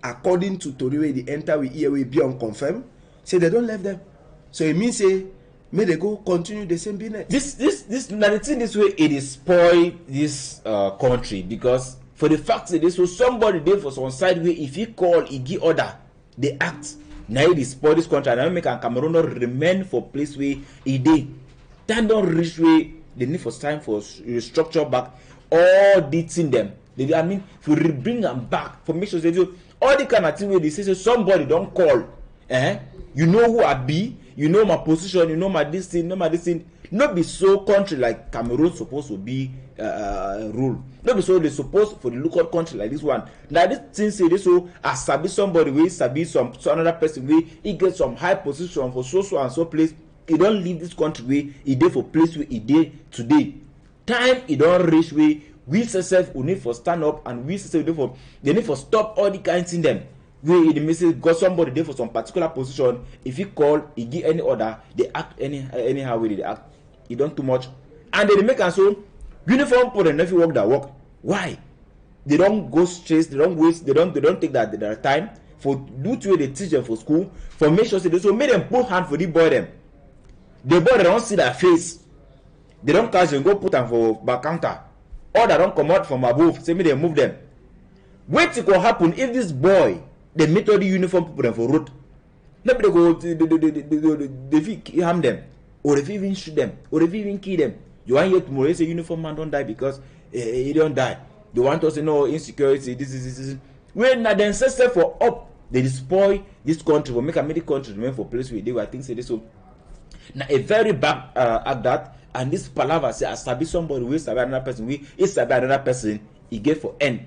according to Tori wey they enter we hear we be unconfirmed, say they don't leave them. So it means say may they go continue the same business. This narrative this way it is spoil this country because for the fact that this was somebody there for some side way if he call he give order they act now it is spoil this country and I make a Cameroon not remain for place where he did. Time don't reach way they need for time for structure back all the thing them. I mean, if we bring them back for make sure they do all the kind of thing where they say so somebody don't call. You know who I be, you know my position, you know my this thing, Not be so country like Cameroon supposed to be rule. Not be so they supposed for the local country like this one. Now this thing say this so as sabi somebody we sabi some another person we he get some high position for so and so place. He don't leave this country way he did for place where he did today. Time he don't reach way we self we need for stand up and we self they need for stop all the kinds in them. We the message got somebody there for some particular position. If he call, he give any order, they act anyhow way they act. He don't too much. And they make and so uniform for them if you work that work. Why? They don't go straight, they don't waste, they don't take their time for do to they teach them for school, for make sure they so make them put hand for the boy them. The boy they don't see their face. They don't catch them, go put them for back counter. Or they don't come out from above, say me they move them. Wait till what happen if this boy they meet all the uniform people them for road. Let me go they harm them, or if even shoot them, or if even kill them. You want here tomorrow say uniform man don't die because he don't die. They want us to know insecurity, this is when na them say for up, they spoil this country for make a medical country remain for place where they were things say this so. Now a very bad at that, and this palaver say as sabi somebody we sabi another person we is sabi another person he get for end.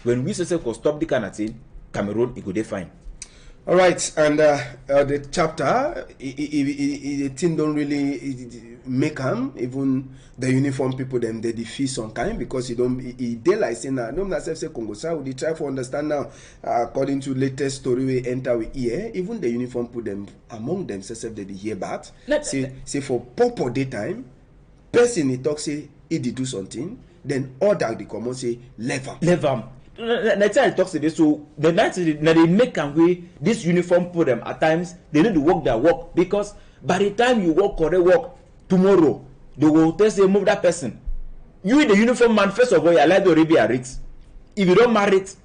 When we say could stop the kind of thing, Cameroon it go dey fine. All right, and the chapter the thing don't really make them even the uniform people them they defeat some kind because they like saying now no myself say Congo side we try to understand now according to latest story we enter we hear even the uniform put them among themselves they hear bad say for proper daytime person he talk say he did do something then order the common say leave am. Next time I talk to this, so the night they make and way this uniform for them at times they need to work their work because by the time you work or they work tomorrow they will test they move that person. You in the uniform man first of all your life already be a risk. If you don't marry it,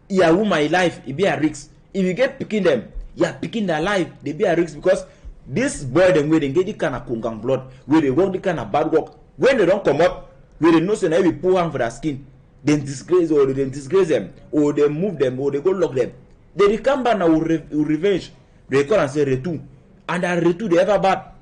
your woman life it be a risk. If you get picking them, you are picking their life they be a risk because this boy them where they get the kind of kungang blood where they work the kind of bad work when they don't come up, we dey know say na we pull hand for their skin, then disgrace them, or they move them, or they go lock them. They come back now with revenge. They call and say retu, and that retu they ever bad.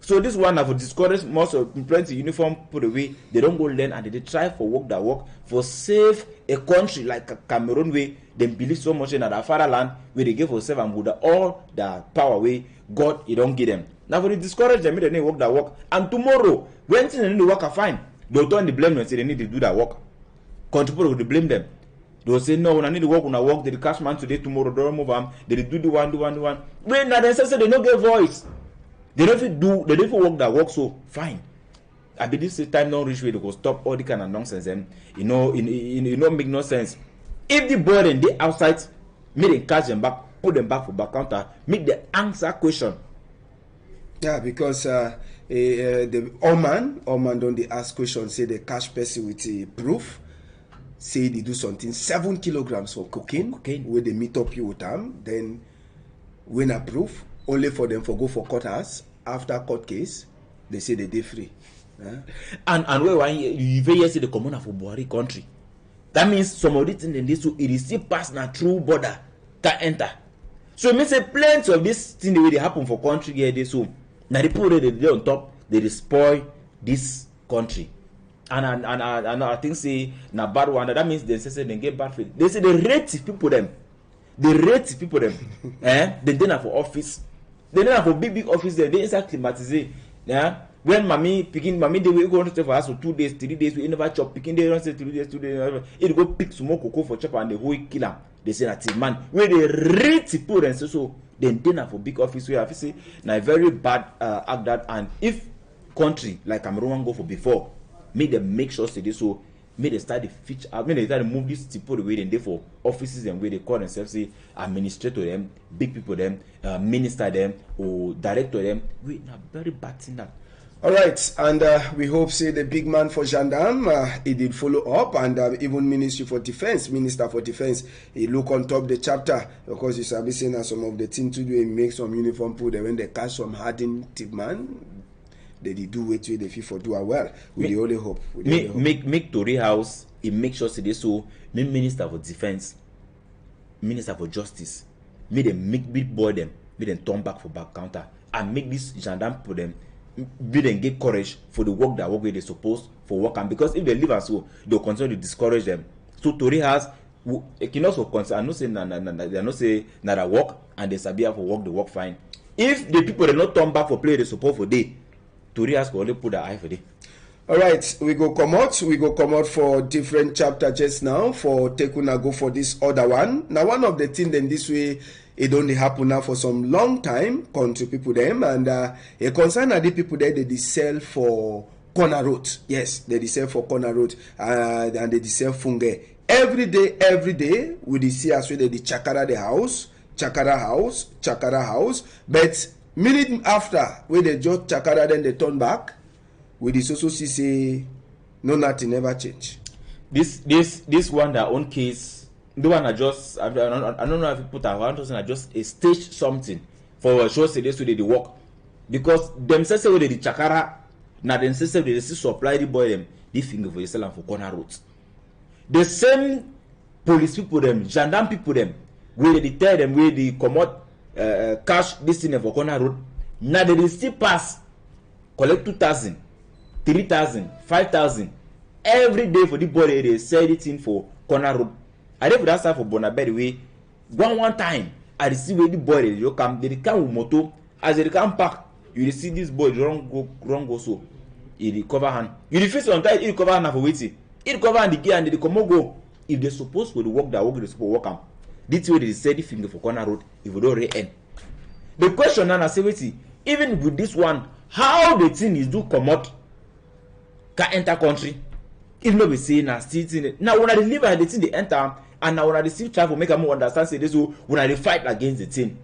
So this one have discouraged most of plenty uniform put away. They don't go learn and they try for work that work for save a country like Cameroon way. They believe so much in our fatherland where they give for save and Buddha all the power way God he don't give them. Now for the discourage them, they need work that work. And tomorrow when they need to work are fine, they'll turn the blame and say they need to do that work. Country people will blame them. They'll say no, when I need to work, when I work, they cash man today, tomorrow, don't move them. They do the one. When now they say they don't get voice. They don't work that work, so fine. I believe this time don't reach where they go stop all the kind of nonsense. And it make no sense. If the boy and they outside, make them catch them back, put them back for back counter, make the answer question. Yeah, because the Oman don't they ask questions, say they catch person with a proof, say they do something 7 kilograms for cocaine, where they meet up you with them, then when a proof. Only for them for go for court house after court case, they say they free. And where you very see the commoner for Buhari country. That means some of these things in this it is still pass na true border can enter. So it means a plenty of this thing the way they happen for country here they so now the people they on top they spoil this country. And I think say na bad one that means they say they get bad feeling. They say they rate people them. They rate people them. They dinner for office. They don't have a big office there. They inside climatize. Yeah. When mommy they will go to stay for us for 2 days, 3 days. We never chop picking. They don't say 3 days, 2 days. It go pick some more cocoa for chop and the whole killer. They say that man where they rate people and so then dinner for big office. We have to say now very bad act that and if country like Cameroon go for before, make them make sure say this so. May they start the feature. May they start to move these people the way they for offices and where they call themselves say administrator them, big people them, minister them or director them. We not very bad thing that. All right, and we hope say the big man for gendarme he did follow up, and even minister for defense, he look on top the chapter because he's saying some of the things to do and make some uniform put them when they catch some hardened tip man. They do wait till they feel for do well. We only hope. Make Tory House. It make sure say this so. Make Minister for Defense, Minister for Justice. Make them make big boy them. Make them turn back for back counter and make this gendarme for them. Make them get courage for the work that work where they supposed for work and because if they leave and so they'll continue to discourage them. So Tory House. Equinoxe for concern. I know say they not say that work and they sabia for work they work fine. If the people they not turn back for play they support for day. Tory has only put the eye for day. All right, we go come out for different chapter just now for take una go for this other one. Now one of the things then this way it only happen now for some long time country people them and a concern are the people there they sell for corner road. Yes, they sell for corner road and they sell fungi every day we see as well they chakara house but minute after when they just chakara then they turn back with this also see say no nothing never change. This one their own case the one I just I don't know if you put a 1,000 just a stage something for sure say this way they work because themselves say they the chakara now themselves they still supply the boy them the finger for sell for corner roads. The same police people them gendarme people them where they tell them where they come out cash this thing for corner road. Now they still pass collect 2,000, 3,000, 5,000 every day for the body they sell it in for corner road. I did for that stuff for Bonabed way. One time I see where the boy they come with moto as they come back. You see this boy wrong go so he recover hand. You face on time he recover hand for waiting. He recover hand the gear and they come go. If they supposed to work that work they supposed work am. This way they say the finger for corner road if we don't re-end. The question now I say wait, even with this one, how the thing is do come out can enter country? If not we say now still thing. Now when I deliver the thing they enter and now when I still try to make them understand say this so when I fight against the thing.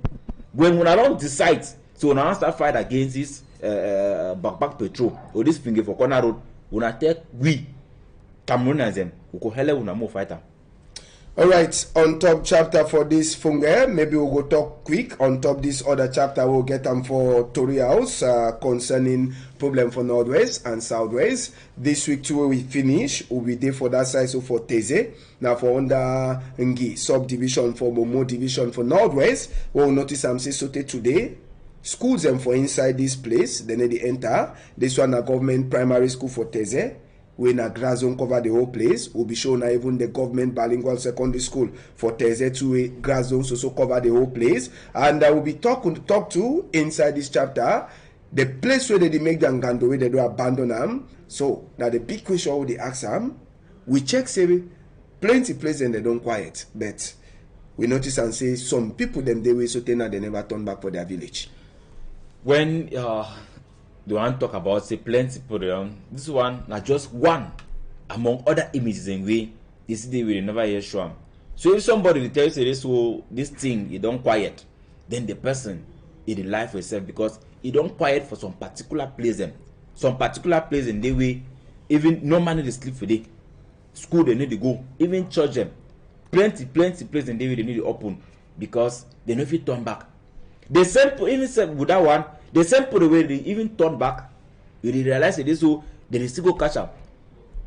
When I don't decide, so when I start fight against this back patrol or this finger for corner road, when I take we Cameroonians them who go hell when I more fighter. All right, on top chapter for this funge, maybe we'll go talk quick on top this other chapter. We'll get them for Tory House concerning problem for Northwest and Southwest. This week too we finish. We'll be there for that side, so for Teze. Now for under Ngi subdivision for Momo division for Northwest. We'll notice I'm say sote today. Schools them for inside this place, then they enter. This one a government primary school for Teze. When a grass zone cover the whole place, will be shown even the government bilingual secondary school for Teze to grass zones also cover the whole place. And I will be talk to inside this chapter the place where they make the Ngando, where they do abandon them. So now the big question they ask them, we check say plenty places and they don't quiet, but we notice and say some people them they way so they never turn back for their village. When the one talk about say plenty program, this one not just one among other images in way this day we never hear show. So if somebody tells you this thing you don't quiet, then the person is the life for itself because you don't quiet for some particular place them. Some particular place in the way even no man they sleep for day. School they need to go, even church them. Plenty place in the way they need to open because they never fit turn back. The same even said with that one. The same put away they even turn back. You realize this so they still go catch up.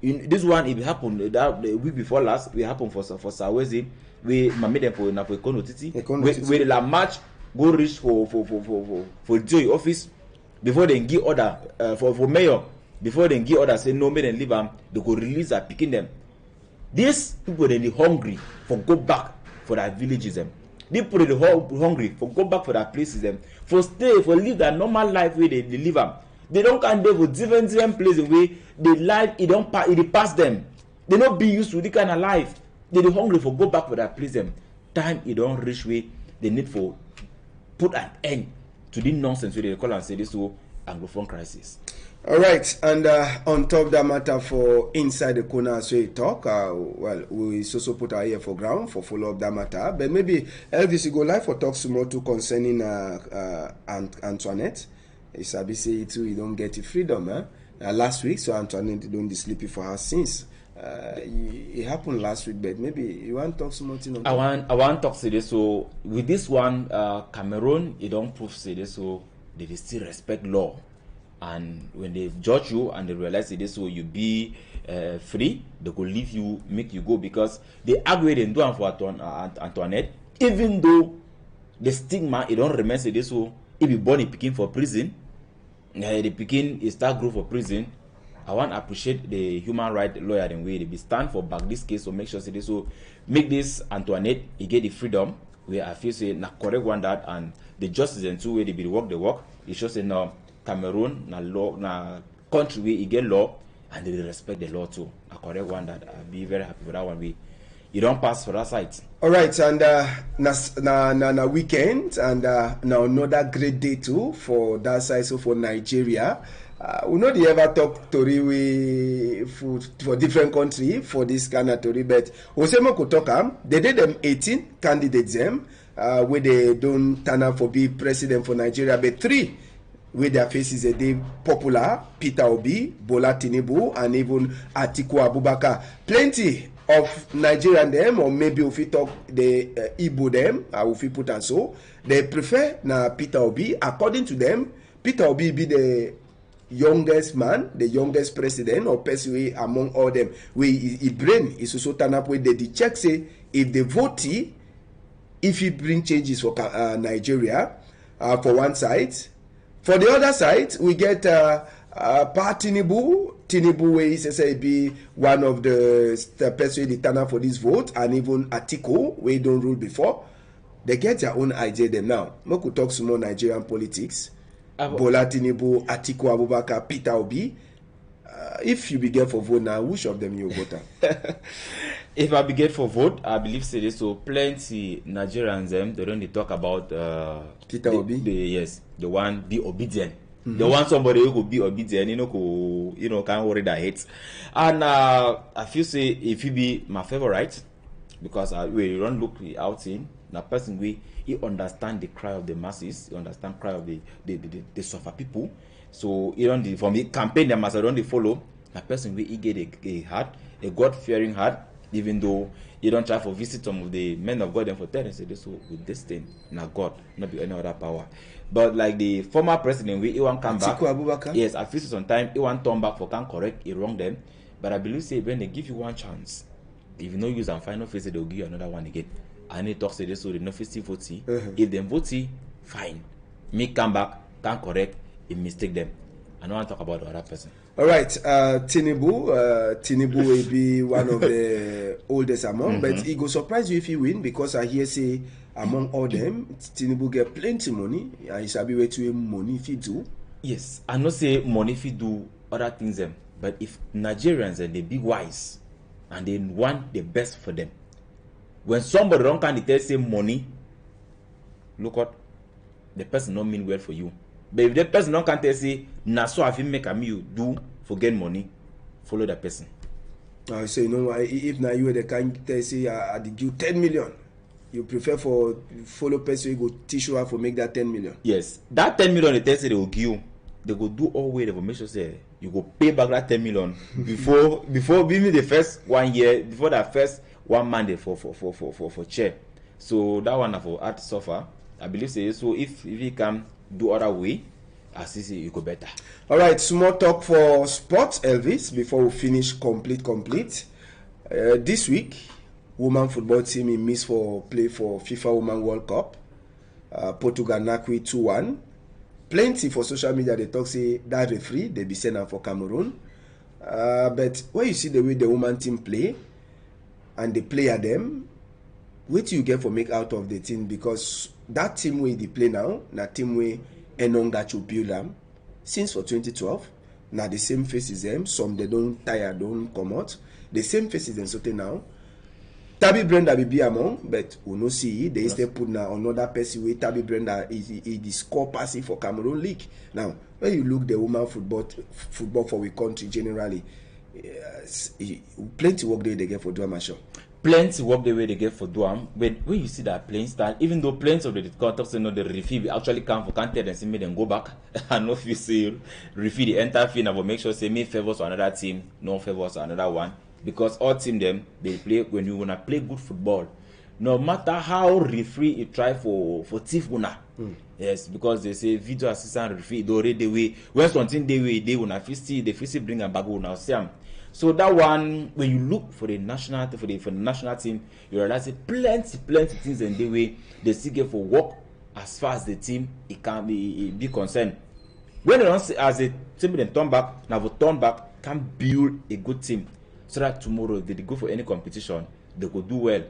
In this one, it happened that the week before last. It happened for Sawezi. We made them for Equinoxe. Where the match go reach for Joy office before they give order for mayor. Before they give order say no, make them leave them. They go release are picking them. These people they hungry for go back for their villages them. They put it hungry for go back for their places them. For stay, for live that normal life where they live them. They don't come there for different places where they life it pass them. They not be used to the kind of life. They hungry for go back for their place them. Time it don't reach way they need for put an end to the nonsense where they call and say this whole Anglophone crisis. All right, and on top of that matter for inside the corner, so you talk. Well, we also put our ear for ground for follow up that matter. But maybe Elvis you go live for talk some more too concerning Antoinette. It's a say too. You don't get the freedom, last week, so Antoinette don't be sleepy for her since. It happened last week, but maybe you want to talk some more thing on I want to talk to this. So with this one, Cameroon, you don't prove say this, so they still respect law. And when they judge you and they realize this, so you be free, they could leave you, make you go because they agree and do for Antoinette, even though the stigma it don't remain say this, so if you born in Peking for prison, the Peking is start grow for prison. I want to appreciate the human rights lawyer and way they be stand for back this case, so make sure say this, so make this Antoinette he get the freedom where I feel say na correct one that and the justice and two way they be work the work. It shows say no. Cameroon na law na country where you get law and they respect the law too. I correct one that I'll be very happy with that one. You don't pass for that side. All right, and na weekend and now another great day too for that side. So for Nigeria, we know they ever talk Tory for different country for this kind of Tory, but Osemo could talk they did them 18 candidates them where they don't turn out for be president for Nigeria, but 3. Where their faces are they popular, Peter Obi, Bola Tinubu, and even Atiku Abubakar. Plenty of Nigerian them, or maybe if we talk the Igbo them, if we put and so, they prefer na Peter Obi. According to them, Peter Obi be the youngest man, the youngest president or person among all them. Where his brain is also turn up with the check say if the votee, if he bring changes for Nigeria, for one side. For the other side, we get Tinubu. Tinubu, where he says be one of the person they turn up for this vote, and even Atiku, where he don't rule before. They get their own idea them now. We could talk some more Nigerian politics. Bola Tinubu, Atiku Abubakar, Peter Obi. If you be get for vote now, which of them you vote? If I be get for vote, I believe say this. So plenty Nigerians them they don't talk about Peter Obi. Yes, the one be obedient. Mm-hmm. They want somebody who could be obedient, can't worry that hates. And I feel say if he be my favorite, because we don't look out in the person he understand the cry of the masses, he understand cry of the suffer people. So he from the campaign them as I don't follow the person he get a heart, a God fearing heart, Even though you don't try for visit some of the men of God and for tell and say this with this thing, not God, not be any other power. But like the former president, he want come back. Abubakar? Yes, at least some time he want turn back for can correct he wrong them. But I believe say when they give you one chance, if you no use and final face, they'll give you another one again. And they talk say this so they no face vote. If them vote, fine. Me come back, can correct, if mistake them. I don't want to talk about the other person. All right, Tinubu will be one of the oldest among, but he go surprise you if he win because I hear say among all them, Tinubu get plenty money and he shall be way to money if he do. Yes, I not say money if he do other things them, but if Nigerians and they be wise and they want the best for them, when somebody don't can tell say money, look what the person don't mean well for you. But if the person don't can tell say na so I feel make a me do for get money, follow that person. So you know if now you the kind tell say I did you 10 million, you prefer for follow person who go teach you how to make that 10 million. Yes, that 10 million they tell say they will give you. They go do all way. They will make sure say you go pay back that 10 million before giving the first 1 year, before that first 1 month for chair. So that one for art suffer. I believe say so if he can do other way, as he say you go better. All right, small talk for sports, Elvis, before we finish complete. This week, women football team in miss for play for FIFA Women World Cup. Portugal knock 2-1. Plenty for social media they talk say that referee they be sent out for Cameroon. But when you see the way the woman team play and the player them, what do you get for make out of the team? Because that team way they play now, that team way Enongachu build them since for 2012. Now the same faces them. Some they don't tire, don't come out. The same faces them so now. Tabby Brenda be among, but we no see they still put now another person with Tabby Brenda is the score passing for Cameroon League. Now when you look the women football for we country generally, plenty work they get for drama show. Plenty work the way they get for Duam. When you see that playing style, even though plenty of the context you know the referee actually come for can't tell them see me then go back. I know if you see referee the entire field but make sure say me favors to another team, no favors to another one. Because all team them they play when you wanna play good football. No matter how referee you try for thief winner. Yes, because they say video assistant referee they already the way when something they wanna see bring a bag now see them. So that one, when you look for the national for the national team, you realize plenty things in the way they still get for work as far as the team it can be concerned. When they don't say as a team then turn back, now for turn back can build a good team so that tomorrow if they go for any competition they could do well.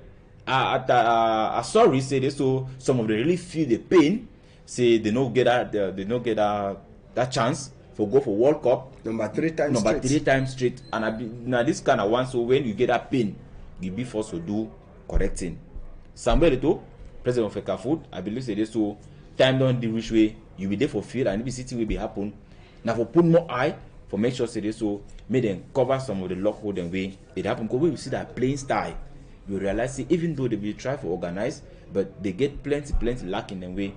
Sorry say this so some of them really feel the pain, say they don't get that chance. For go for World Cup number 3 times straight and now this kind of one so when you get that pain you be forced to do correcting. Somebody to president of Food, I believe say this so time don't the which way you be there for field and be city will be happen. Now for put more eye for make sure say this so make them cover some of the lock hold and way it happen because when you see that playing style you realize say, even though they will try for organize but they get plenty lacking in way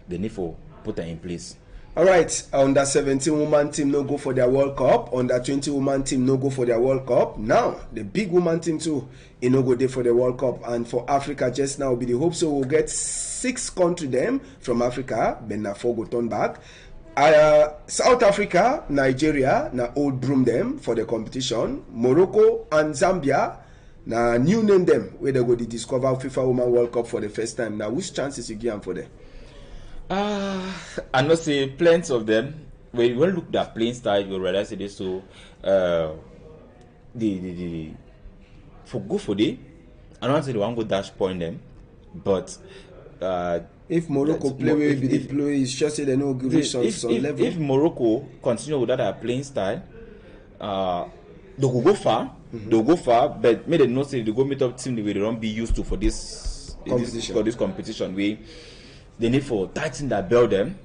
they need for put them in place. All right, under 17 woman team no go for their World Cup. Under 20 woman team no go for their World Cup. Now the big woman team too, it no go there for the World Cup. And for Africa just now be the hope so we'll get 6 country them from Africa. Then na 4 go turn back. South Africa, Nigeria, na old broom them for the competition. Morocco and Zambia, na new name them where they go to discover FIFA Women World Cup for the first time. Now which chances you give them for them? I know say plenty of them. When you look at that playing style, you realize it is so. The for go for the. I don't want to say the one go dash point them, but if Morocco play with the play, it's just say they no give some level. If Morocco continue with that playing style, they will go far. They'll go far, but maybe they know say they go meet up team they don't be used to for this competition. They need for tighten that belt them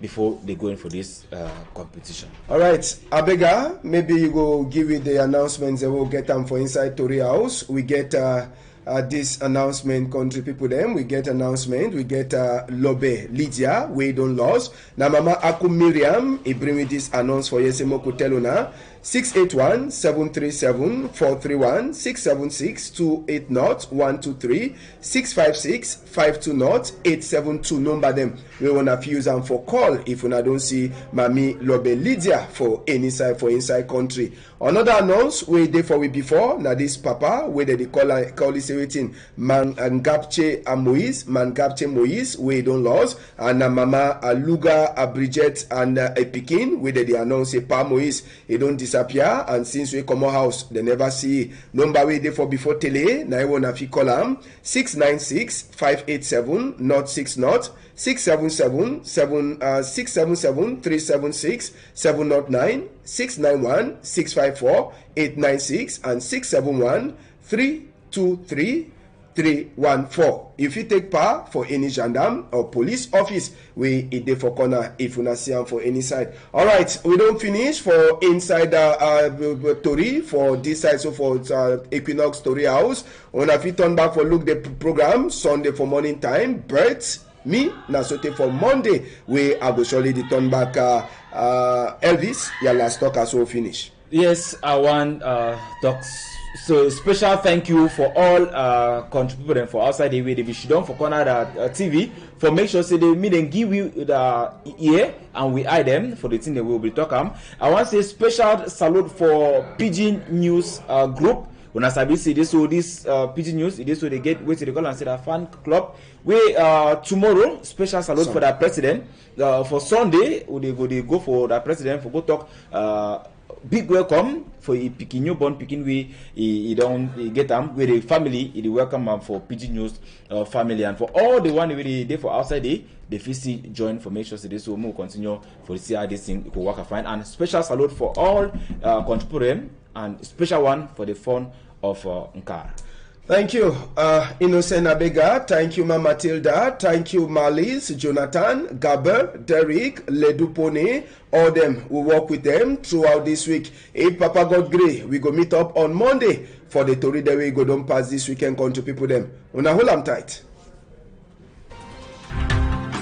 before they go in for this competition. All right, Abega, maybe you go give it the announcements that we'll get them for inside Tori House. We get this announcement, country people them. We get announcement. We get Lobe Lydia, we don't lose. Now Mama Aku Miriam, he bring me this announce for Yesemoko Teluna. 681-737-431, 676-280-123, 656-520-872. Number them. We wanna fuse them for call if una don't see Mami Lobe Lydia for any side for inside country. Another announce we did for we before. Now this papa where they call is everything man and Gapche and Moise, man Gapche Moise, we don't lose, and Mama Aluga, Bridget and a Pekin where they announce a Pa Moise, he don't disappear, and since we come out house, they never see number we did for before tele. Now I wanna fi call 696-587 not 6 not 677-376 709 691-654-896 and 671-323-314. If you take power for any gendarme or police office, we it dey for corner if you not see them for any side. All right, we don't finish for inside Tori for this side, so for Equinoxe Story House. When if you turn back for look the program Sunday for morning time, Brett. Me, na sote for Monday, we I go surely the turn back Elvis, your last talk as we finish. Yes, I want talks. So special thank you for all contributing for outside the way they should done for corner TV for make sure say they meet and give you the ear and we eye them for the thing that we will be talking. I want to say special salute for Pidgin News group. When I say this, so this Pidgin News, it is so they get wait to the call and say that fan club. We tomorrow special salute for the president. For Sunday, they go for the president for go talk. Big welcome for a Pekin newborn Pekin we he get them with the family. He welcome for Pidgin News family and for all the one really there for outside day. The FCC join for make sure so this will move continue for the see how this thing could work fine. And special salute for all contributing and special one for the fun of Nkar. Thank you, Innocent Abega. Thank you, Mama Matilda. Thank you, Marlies, Jonathan, Gaber, Derek, Ledupone. All them, we work with them throughout this week. If Papa God Grey, we go meet up on Monday for the Tori that we go don't pass this weekend. Come to people them. Una hold am tight.